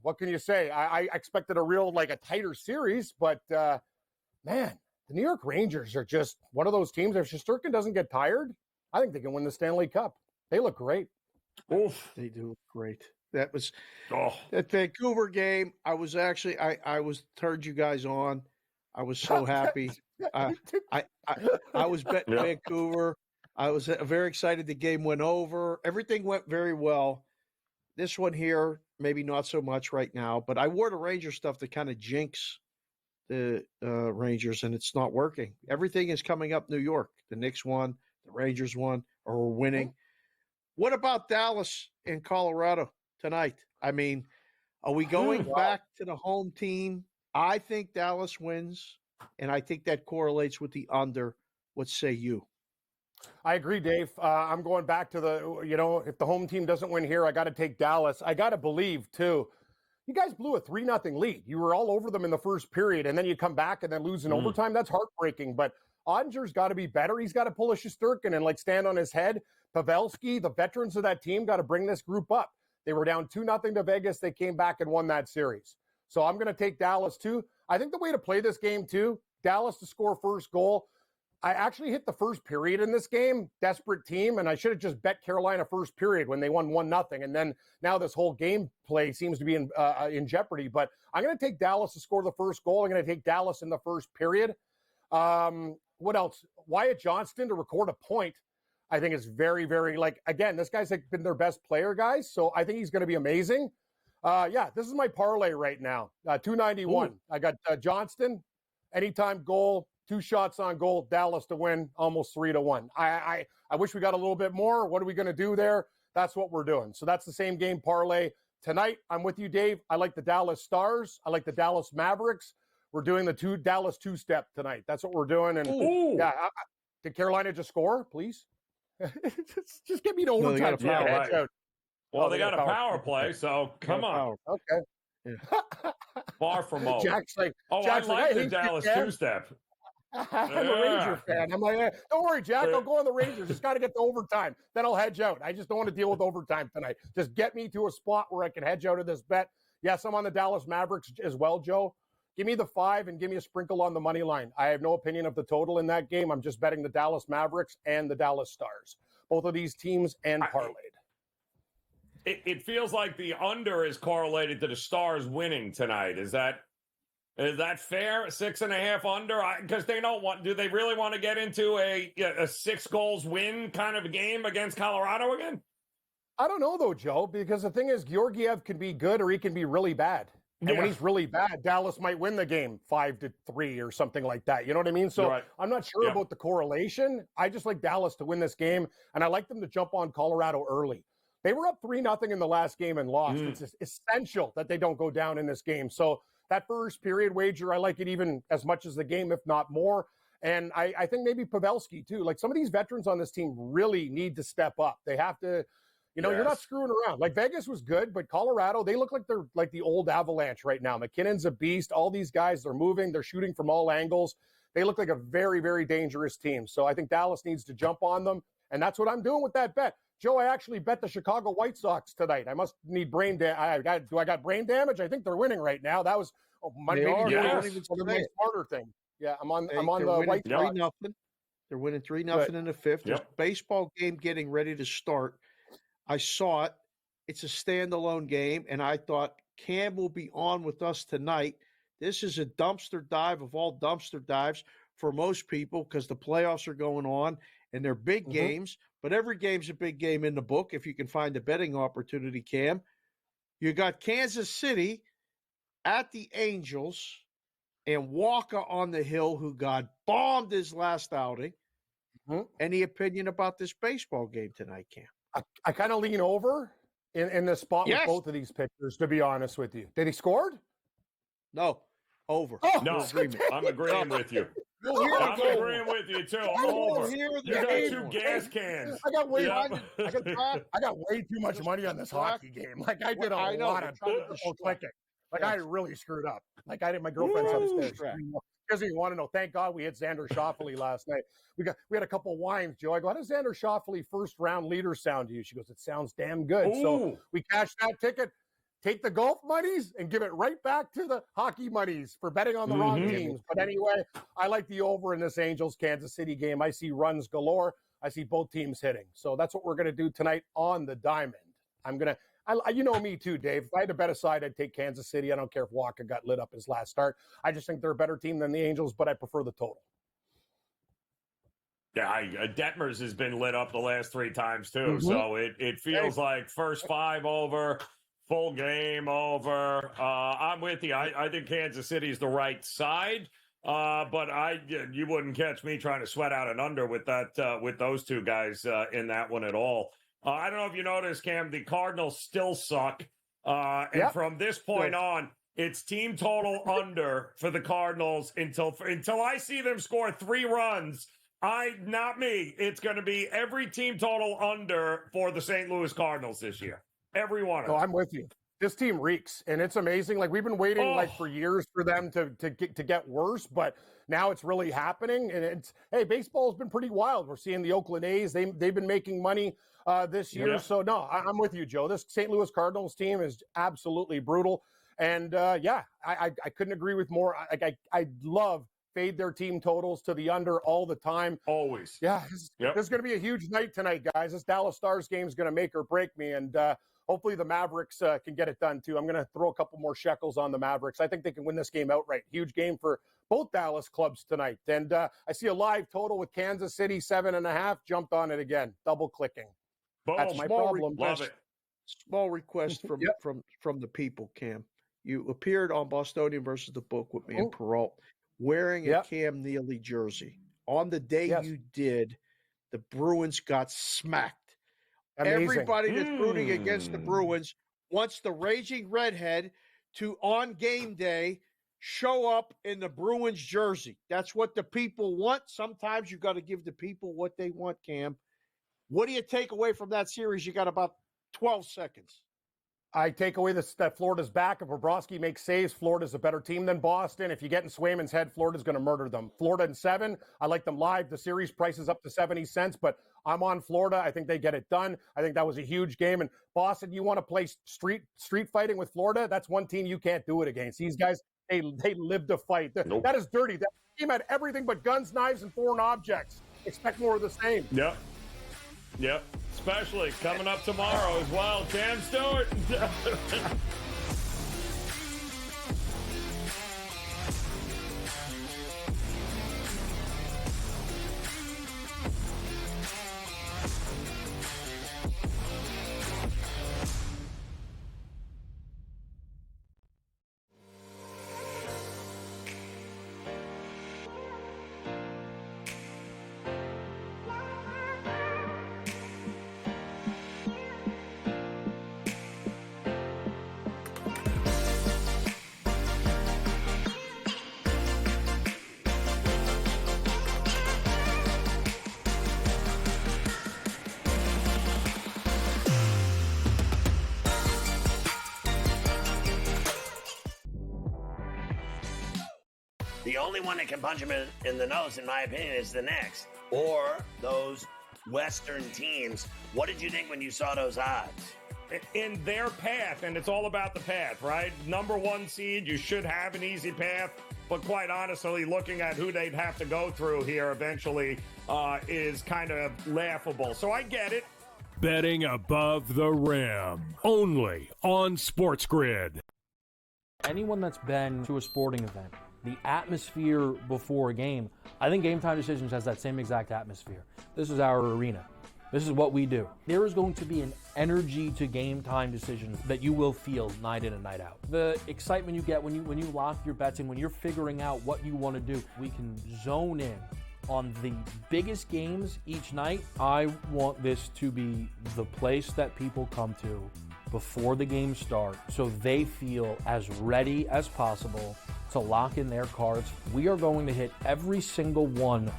What can you say? I expected a tighter series, but man, the New York Rangers are just one of those teams. If Shesterkin doesn't get tired, I think they can win the Stanley Cup. They look great. Oof, they do look great. That was that Vancouver game. I was actually I turned you guys on. I was so happy. I was betting Vancouver. I was very excited. The game went over. Everything went very well. This one here, maybe not so much right now, but I wore the Ranger stuff to kind of jinx the Rangers, and it's not working. Everything is coming up New York. The Knicks won, the Rangers won, or we're winning. What about Dallas and Colorado tonight? I mean, are we going back to the home team? I think Dallas wins, and I think that correlates with the under. What say you? I agree, Dave. I'm going back to if the home team doesn't win here, I got to take Dallas. I got to believe, too. You guys blew a 3-0 lead. You were all over them in the first period, and then you come back and then lose in overtime. That's heartbreaking. But Ottinger's got to be better. He's got to pull a Shesterkin and stand on his head. Pavelski, the veterans of that team, got to bring this group up. They were down 2-0 to Vegas. They came back and won that series. So I'm going to take Dallas, too. I think the way to play this game, too, Dallas to score first goal. I actually hit the first period in this game, desperate team, and I should have just bet Carolina first period when they won 1-0. And then now this whole game play seems to be in jeopardy. But I'm going to take Dallas to score the first goal. I'm going to take Dallas in the first period. What else? Wyatt Johnston to record a point, I think is very, very, again, this guy's been their best player, guys. So I think he's going to be amazing. This is my parlay right now. 291. Ooh. I got Johnston, anytime goal, 2 shots on goal, Dallas to win, almost 3-1. I wish we got a little bit more. What are we going to do there? That's what we're doing. So that's the same game parlay. Tonight, I'm with you, Dave. I like the Dallas Stars. I like the Dallas Mavericks. We're doing the Dallas two-step tonight. That's what we're doing. And did Carolina just score, please? just get me to overtime. Well, they got a power play, so come on. Okay. Yeah. Far from over. Jack's like, I like the Dallas two-step. I'm a Ranger fan. I'm like, don't worry, Jack. I'll go on the Rangers. Just got to get to overtime. Then I'll hedge out. I just don't want to deal with overtime tonight. Just get me to a spot where I can hedge out of this bet. Yes, I'm on the Dallas Mavericks as well, Joe. Give me the 5 and give me a sprinkle on the money line. I have no opinion of the total in that game. I'm just betting the Dallas Mavericks and the Dallas Stars. Both of these teams and parlayed. It feels like the under is correlated to the Stars winning tonight. Is that fair? 6.5 under? Because they don't want. Do they really want to get into a 6 goals win kind of a game against Colorado again? I don't know though, Joe. Because the thing is, Georgiev can be good or he can be really bad. And when he's really bad, Dallas might win the game 5-3 or something like that. You know what I mean? So I'm not sure about the correlation. I just like Dallas to win this game, and I like them to jump on Colorado early. They were up 3-0 in the last game and lost. It's essential that they don't go down in this game. So that first period wager, I like it even as much as the game, if not more. And I think maybe Pavelski too. Like some of these veterans on this team really need to step up. They have to. You're not screwing around. Like Vegas was good, but Colorado, they look like they're like the old Avalanche right now. McKinnon's a beast. All these guys, they're moving. They're shooting from all angles. They look like a very, very dangerous team. So I think Dallas needs to jump on them. And that's what I'm doing with that bet. Joe, I actually bet the Chicago White Sox tonight. I must need brain damage. Do I got brain damage? I think they're winning right now. That was maybe the smarter thing. Yeah, I'm on the White Sox. 3-0. They're winning 3-0 in the fifth. There's a baseball game getting ready to start. I saw it. It's a standalone game, and I thought Cam will be on with us tonight. This is a dumpster dive of all dumpster dives for most people because the playoffs are going on, and they're big games. But every game's a big game in the book if you can find a betting opportunity, Cam. You got Kansas City at the Angels and Walker on the hill, who got bombed his last outing. Any opinion about this baseball game tonight, Cam? I kind of lean over in the spot with both of these pitchers, to be honest with you. Did he scored? No. Over. Oh, no, I'm agreeing with you. I'm agreeing with you, too. Over. You got 2 gas cans. I got way too much money on this hockey game. Like, I did a lot of clicking. Like, I really screwed up. Like, I did my girlfriend's upstairs. Because you want to know, thank God we hit Xander Schauffele last night. We had a couple wines, Joe. I go, how does Xander Schauffele first round leader sound to you? She goes, it sounds damn good. So we cashed that ticket, take the golf monies, and give it right back to the hockey monies for betting on the wrong teams. But anyway, I like the over in this Angels-Kansas City game. I see runs galore. I see both teams hitting. So that's what we're going to do tonight on the Diamond. You know me too, Dave. If I had to bet a side, I'd take Kansas City. I don't care if Walker got lit up his last start. I just think they're a better team than the Angels, but I prefer the total. Yeah, Detmers has been lit up the last 3 times too. So it feels like first 5 over, full game over. I'm with you. I think Kansas City is the right side. But you wouldn't catch me trying to sweat out an under with that with those 2 guys in that one at all. I don't know if you noticed, Cam, the Cardinals still suck. And from this point on, it's team total under for the Cardinals until I see them score 3 runs. Not me. It's going to be every team total under for the St. Louis Cardinals this year. Every one of them. I'm with you. This team reeks, and it's amazing. Like, we've been waiting for years for them to get worse, but now it's really happening. And baseball's been pretty wild. We're seeing the Oakland A's. They've been making money this year. Yeah. So no, I'm with you, Joe. This St. Louis Cardinals team is absolutely brutal. And I couldn't agree with more. I love fade their team totals to the under all the time. Always. Yeah, this is going to be a huge night tonight, guys. This Dallas Stars game is going to make or break me, and hopefully the Mavericks can get it done too. I'm going to throw a couple more shekels on the Mavericks. I think they can win this game outright. Huge game for both Dallas clubs tonight. And I see a live total with Kansas City 7.5. Jumped on it again, double clicking. That's my problem. Love it. Small request from the people, Cam. You appeared on Bostonian versus the Book with me and Peralt wearing a Cam Neely jersey. On the day you did, the Bruins got smacked. Amazing. Everybody that's rooting against the Bruins wants the Raging Redhead to, on game day, show up in the Bruins jersey. That's what the people want. Sometimes you got to give the people what they want, Cam. What do you take away from that series? You got about 12 seconds. I take away that Florida's back. If Bobrovsky makes saves, Florida's a better team than Boston. If you get in Swayman's head, Florida's going to murder them. Florida in 7. I like them live. The series price is up to 70 cents, but I'm on Florida. I think they get it done. I think that was a huge game. And Boston, you want to play street fighting with Florida? That's one team you can't do it against. These guys, they live to fight. Nope. That is dirty. That team had everything but guns, knives, and foreign objects. Expect more of the same. Yep. Especially coming up tomorrow as well. Cam Stewart. The only one that can punch him in the nose, in my opinion, is the Knicks. Or those Western teams. What did you think when you saw those odds? In their path, and it's all about the path, right? Number 1 seed, you should have an easy path. But quite honestly, looking at who they'd have to go through here eventually is kind of laughable. So I get it. Betting above the rim. Only on SportsGrid. Anyone that's been to a sporting event, the atmosphere before a game, I think Game Time Decisions has that same exact atmosphere. This is our arena. This is what we do. There is going to be an energy to Game Time Decisions that you will feel night in and night out. The excitement you get when you lock your bets in, when you're figuring out what you want to do, we can zone in on the biggest games each night. I want this to be the place that people come to before the game starts so they feel as ready as possible to lock in their cards. We are going to hit every single one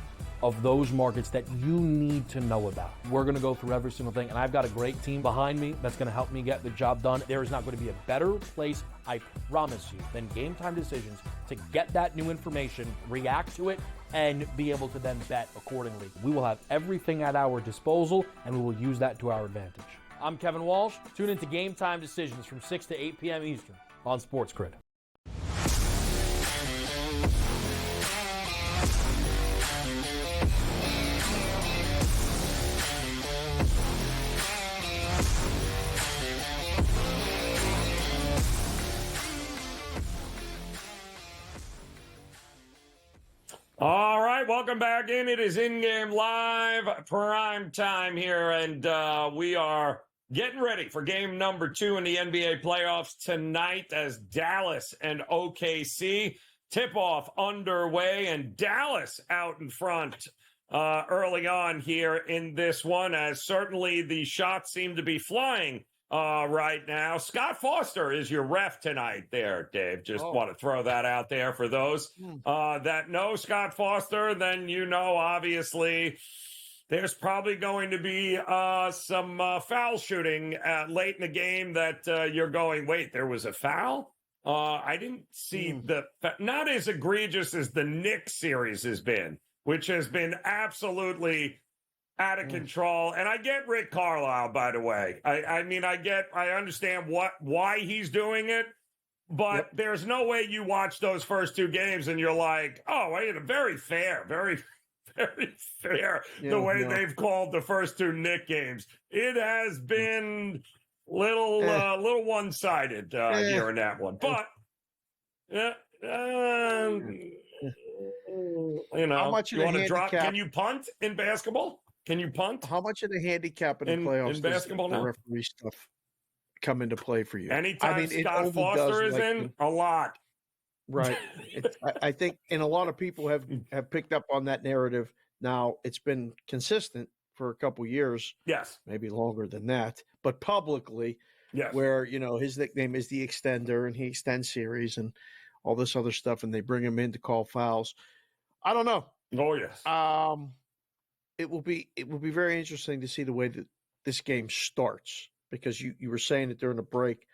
of those markets that you need to know about. We're going to go through every single thing, and I've got a great team behind me that's going to help me get the job done. There is not going to be a better place, I promise you, than Game Time Decisions to get that new information, react to it, and be able to then bet accordingly. We will have everything at our disposal, and we will use that to our advantage. I'm Kevin Walsh. Tune into Game Time Decisions from 6 to 8 p.m. Eastern on SportsGrid. All right, welcome back in. It is InGame Live, prime time here, and we are getting ready for game number 2 in the NBA playoffs tonight as Dallas and OKC tip-off underway, and Dallas out in front early on here in this one, as certainly the shots seem to be flying right now. Scott Foster is your ref tonight there, Dave. Just want to throw that out there for those that know Scott Foster. Then you know, obviously, there's probably going to be some foul shooting late in the game that you're going, wait, there was a foul? I didn't see not as egregious as the Knicks series has been, which has been absolutely out of control. And I get Rick Carlisle, by the way. I mean, I understand why he's doing it, But there's no way you watch those first two games and you're like, oh, wait, very fair, very fair. The way they've called the first two Knick games, it has been little one-sided here in that one. But you know, how much you want to drop? Can you punt in basketball? Can you punt? How much of the handicap in the playoffs in basketball does the now? referee stuff come into play for you? Anytime Scott Foster is in, a lot. Right. I think, and a lot of people have picked up on that narrative. Now, it's been consistent for a couple years. Yes. Maybe longer than that. But publicly, yes, where, his nickname is the Extender and he extends series and all this other stuff, and they bring him in to call fouls. I don't know. Oh, yes. It will be very interesting to see the way that this game starts, because you were saying it during the break.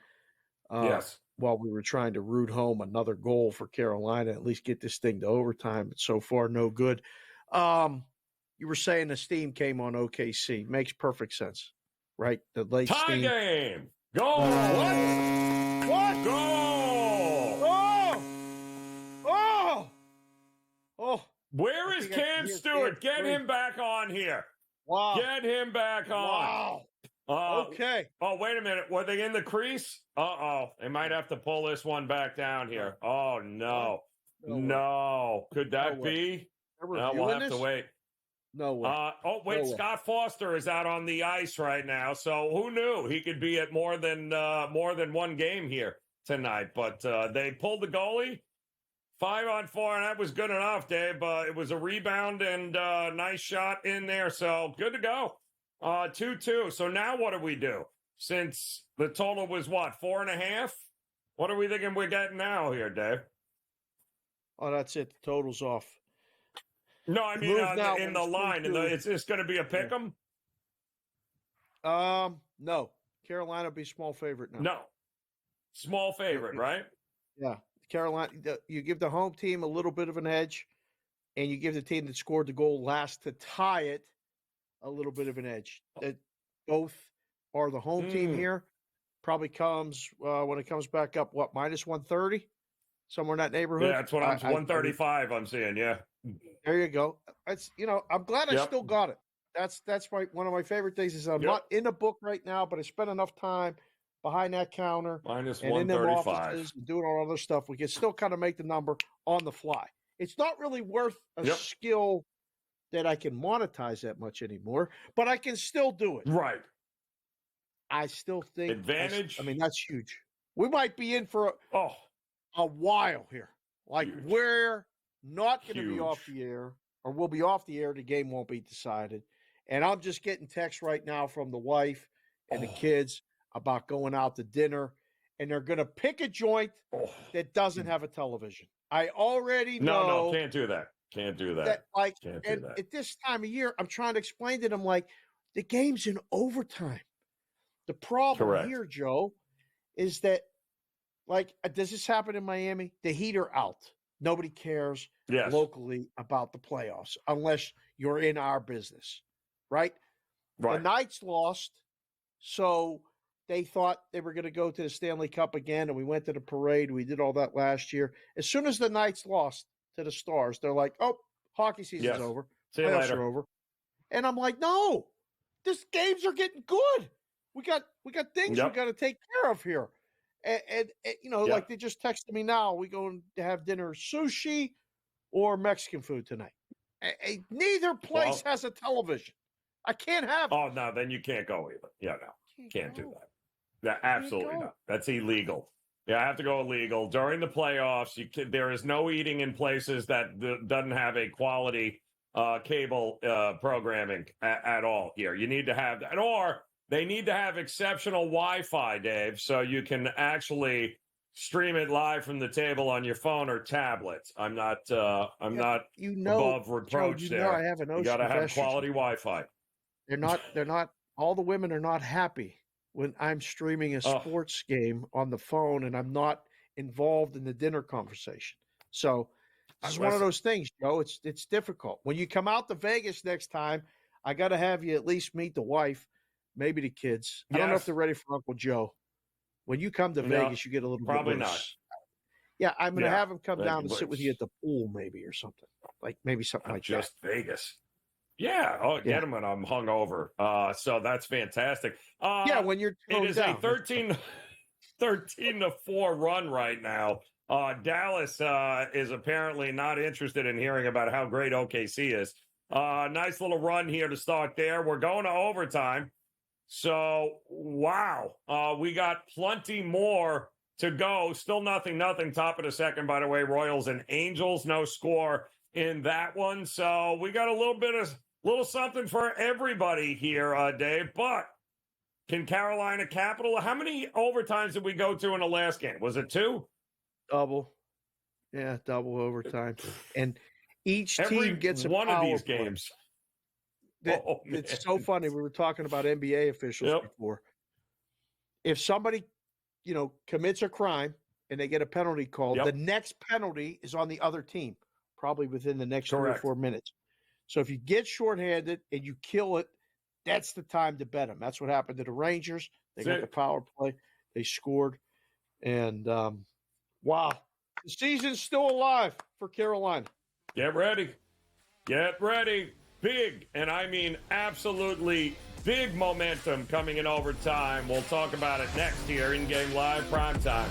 Yes. While we were trying to root home another goal for Carolina, at least get this thing to overtime, but so far no good. You were saying the steam came on OKC. Makes perfect sense, right? The late tie steam. game. Go. What? Go. Oh. Where is Cam Stewart? Get him back on here. Wow. Get him back on. Wow. Okay. Oh, wait a minute. Were they in the crease? Uh-oh. They might have to pull this one back down here. Oh, no. No. Could that be? No, we'll have to wait. No way. Scott Foster is out on the ice right now, so who knew he could be at more than one game here tonight. But they pulled the goalie 5-on-4, and that was good enough, Dave. It was a rebound and nice shot in there, so good to go. 2-2. So now what do we do? Since the total was what, 4.5? What are we thinking we're getting now here, Dave? Oh, that's it. The total's off. No, I mean in the line. It's just going to be a pick 'em? No. Carolina will be small favorite now. No. Small favorite, right? Yeah. Carolina, you give the home team a little bit of an edge, and you give the team that scored the goal last to tie it a little bit of an edge. Both are the home team here. Probably comes when it comes back up, what, minus 130? Somewhere in that neighborhood? Yeah, that's what 135 I'm seeing, yeah. There you go. It's I'm glad I still got it. That's one of my favorite things is I'm not in a book right now, but I spent enough time behind that counter minus and 135 in them offices and doing all other stuff. We can still kind of make the number on the fly. It's not really worth a skill that I can monetize that much anymore, but I can still do it. Right. I still think advantage. I mean, that's huge. We might be in for a while here. Like we're not going to be off the air, or we'll be off the air. The game won't be decided. And I'm just getting texts right now from the wife and the kids about going out to dinner, and they're going to pick a joint that doesn't have a television. I already know. No, can't do that. Can't do that. At this time of year, I'm trying to explain to them, like, the game's in overtime. The problem here, Joe, is that, like, does this happen in Miami? The Heat are out. Nobody cares locally about the playoffs unless you're in our business, right? The Knights lost, so they thought they were going to go to the Stanley Cup again, and we went to the parade. We did all that last year. As soon as the Knights lost to the Stars, they're like, oh, hockey season's over. See you later. Are over. And I'm like, no, these games are getting good. We got things we got to take care of here. And like they just texted me now, we going to have dinner sushi or Mexican food tonight. Neither place has a television. I can't have it. Oh, no, then you can't go either. Yeah, no, can't do that. Yeah, absolutely not. That's illegal. Yeah, I have to go illegal. During the playoffs, there is no eating in places that doesn't have a quality cable programming at all here. You need to have that. Or they need to have exceptional Wi-Fi, Dave, so you can actually stream it live from the table on your phone or tablets. I'm not above reproach Joe, there. I have an ocean you got to have of quality Wi-Fi. They're not. All the women are not happy when I'm streaming a sports game on the phone and I'm not involved in the dinner conversation. So it's one of those things, Joe. It's difficult. When you come out to Vegas next time, I got to have you at least meet the wife, maybe the kids. I don't know if they're ready for Uncle Joe. When you come to Vegas, you get a little probably bit not. worse. Yeah, I'm going to have him come down and but sit with you at the pool, maybe, or something. Like maybe something like just that. Vegas. Yeah. Oh, get him when I'm hungover. So that's fantastic. Yeah, when you're it is down. a 13-4 run right now. Dallas is apparently not interested in hearing about how great OKC is. Nice little run here to start there. We're going to overtime. So, wow. We got plenty more to go. Still nothing. Top of the second, by the way. Royals and Angels. No score in that one. So we got a little something for everybody here, Dave. But can Carolina Capital? How many overtimes did we go to in the last game? Was it 2? Double. Yeah, double overtime. And each team gets a one of these power play. games. It's so funny. We were talking about NBA officials before. If somebody, commits a crime and they get a penalty called, the next penalty is on the other team, probably within the next 3 or 4 minutes. So if you get shorthanded and you kill it, that's the time to bet them. That's what happened to the Rangers. They got the power play. They scored. And, wow. The season's still alive for Carolina. Get ready. Get ready. Big, and I mean absolutely big momentum coming in overtime. We'll talk about it next here in Game Live Primetime.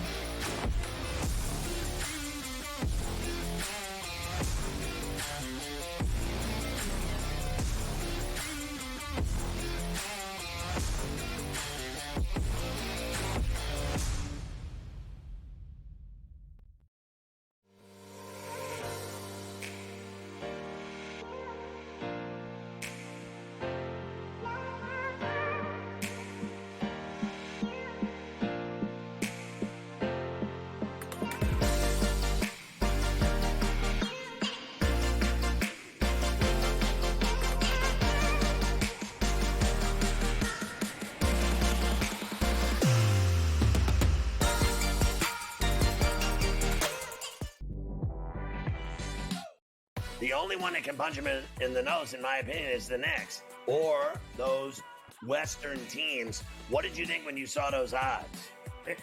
The only one that can punch him in the nose, in my opinion, is the Knicks. Or those Western teams. What did you think when you saw those odds?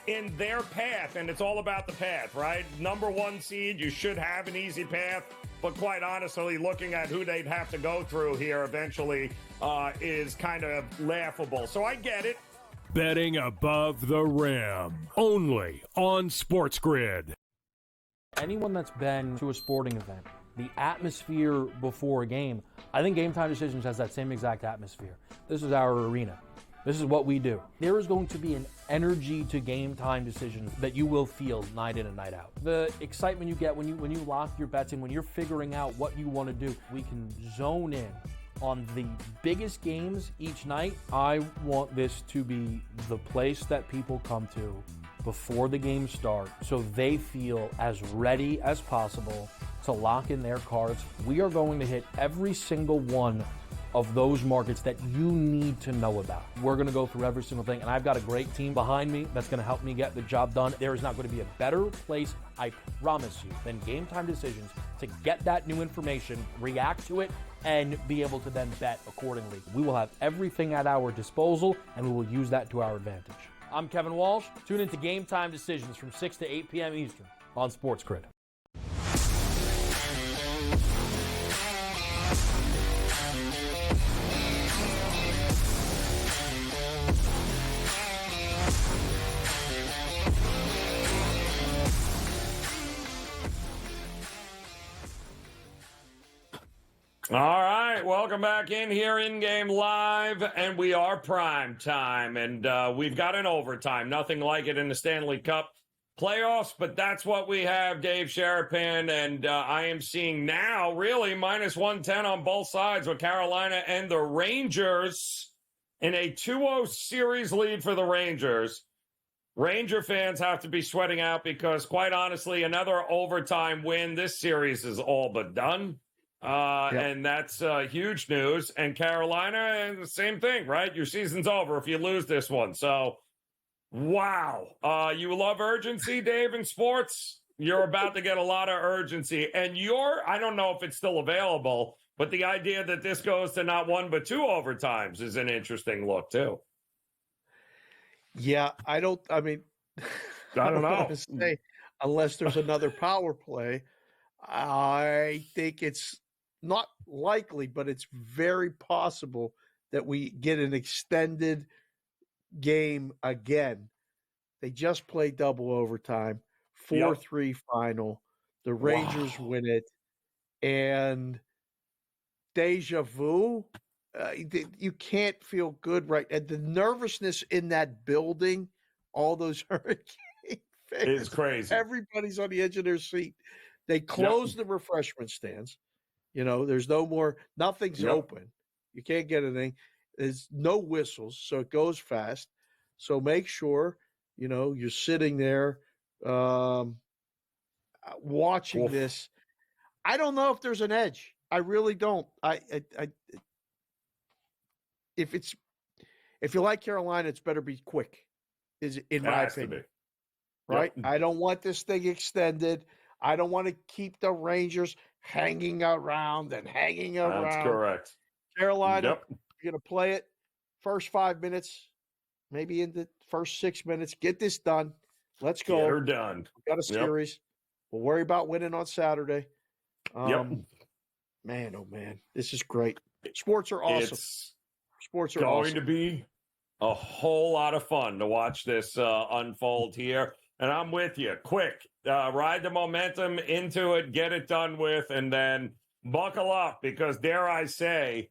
In their path, and it's all about the path, right? Number 1 seed, you should have an easy path. But quite honestly, looking at who they'd have to go through here eventually is kind of laughable. So I get it. Betting above the rim, only on SportsGrid. Anyone that's been to a sporting event, the atmosphere before a game, I think Game Time Decisions has that same exact atmosphere. This is our arena. This is what we do. There is going to be an energy to Game Time Decisions that you will feel night in and night out. The excitement you get when you lock your bets in, when you're figuring out what you want to do, we can zone in on the biggest games each night. I want this to be the place that people come to before the games start so they feel as ready as possible to lock in their cards. We are going to hit every single one of those markets that you need to know about. We're going to go through every single thing, and I've got a great team behind me that's going to help me get the job done. There is not going to be a better place, I promise you, than Game Time Decisions to get that new information, react to it, and be able to then bet accordingly. We will have everything at our disposal, and we will use that to our advantage. I'm Kevin Walsh. Tune into Game Time Decisions from 6 to 8 p.m. Eastern on SportsGrid. All right, welcome back in here in-game live, and we are prime time, and we've got an overtime. Nothing like it in the Stanley Cup playoffs, but that's what we have, Dave Sharapan, and I am seeing now really minus 110 on both sides with Carolina and the Rangers in a 2-0 series lead for the Rangers. Ranger fans have to be sweating out because, quite honestly, another overtime win, this series is all but done. And that's huge news. And Carolina, the same thing, right? Your season's over if you lose this one. So, wow. You love urgency, Dave, in sports? You're about to get a lot of urgency. And I don't know if it's still available, but the idea that this goes to not 1 but 2 overtimes is an interesting look, too. Yeah, I don't know. wanna say, unless there's another power play, I think it's not likely, but it's very possible that we get an extended game again. They just played double overtime, 4-3 final. The Rangers win it, and deja vu. You can't feel good, right? And the nervousness in that building, all those Hurricane fans, It's crazy. Everybody's on the edge of their seat. They closed the refreshment stands. There's no more, nothing's open. You can't get anything. There's no whistles, so it goes fast. So make sure, you're sitting there watching this. I don't know if there's an edge. I really don't. If you like Carolina, it's better be quick, in my opinion. Right? I don't want this thing extended. I don't want to keep the Rangers hanging around and hanging around. That's correct. Carolina, you're going to play it first 5 minutes, maybe in the first 6 minutes. Get this done. Let's go. Get her done. We got a series. We'll worry about winning on Saturday. Man, oh man, this is great. Sports are awesome. Sports are going to be a whole lot of fun to watch this unfold here. And I'm with you. Quick, ride the momentum into it, get it done with, and then buckle up because, dare I say,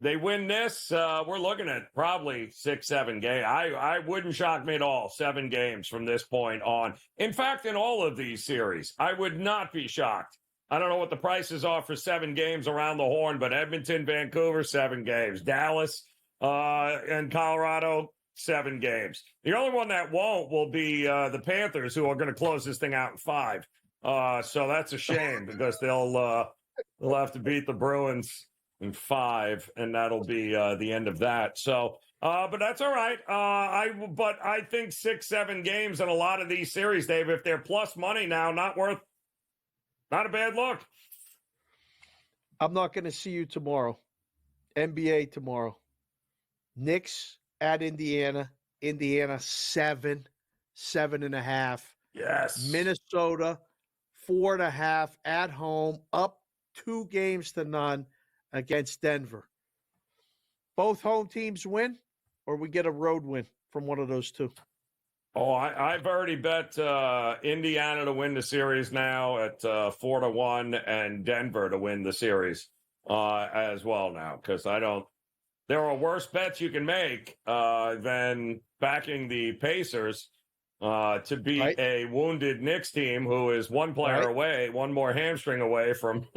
they win this, we're looking at probably 6-7 games. I wouldn't shock me at all, 7 games from this point on. In fact, in all of these series, I would not be shocked. I don't know what the prices are for 7 games around the horn, but Edmonton, Vancouver, 7 games. Dallas and Colorado, 7 games. The only one that won't will be the Panthers, who are going to close this thing out in 5. So that's a shame because they'll have to beat the Bruins in 5, and that'll be the end of that. So, but that's all right. But I think 6-7 games in a lot of these series, Dave, if they're plus money now, not a bad look. I'm not going to see you tomorrow. NBA tomorrow. Knicks at Indiana. Indiana 7.5. Yes. Minnesota 4.5 at home, up 2 games to none against Denver. Both home teams win, or we get a road win from one of those two? Oh, I've already bet Indiana to win the series now at 4-1 and Denver to win the series as well now, because there are worse bets you can make than backing the Pacers to beat a wounded Knicks team who is one player away, one more hamstring away from,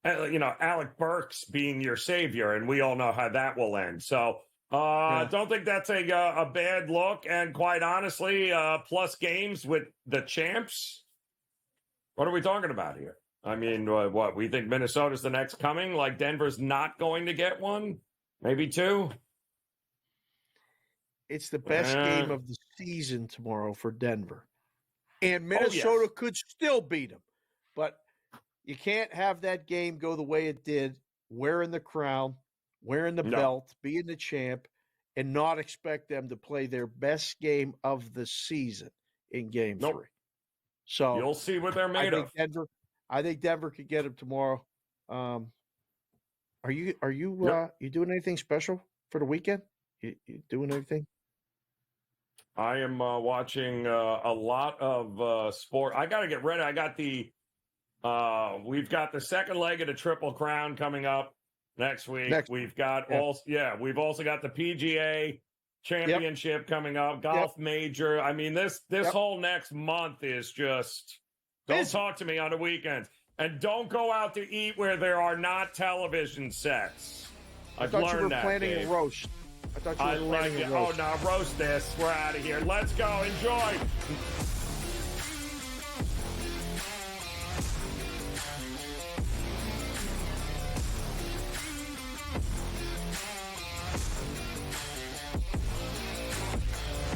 Alec Burks being your savior, and we all know how that will end. So don't think that's a bad look. And quite honestly, plus games with the champs. What are we talking about here? I mean, what? We think Minnesota's the next coming? Like Denver's not going to get one? Maybe 2? It's the best game of the season tomorrow for Denver. And Minnesota could still beat them. But you can't have that game go the way it did, wearing the crown, wearing the belt, being the champ, and not expect them to play their best game of the season in Game 3. So you'll see what they're made of. I think Denver could get them tomorrow. Are you doing anything special for the weekend? You doing anything? I am watching a lot of sport. I got to get ready. I got we've got the second leg of the Triple Crown coming up next week. We've got we've also got the PGA Championship coming up, golf major. I mean, this whole next month is just, don't talk to me on the weekends. And don't go out to eat where there are not television sets. I thought you were planning a roast. I thought you were planning a roast. Oh, no, roast this. We're out of here. Let's go. Enjoy.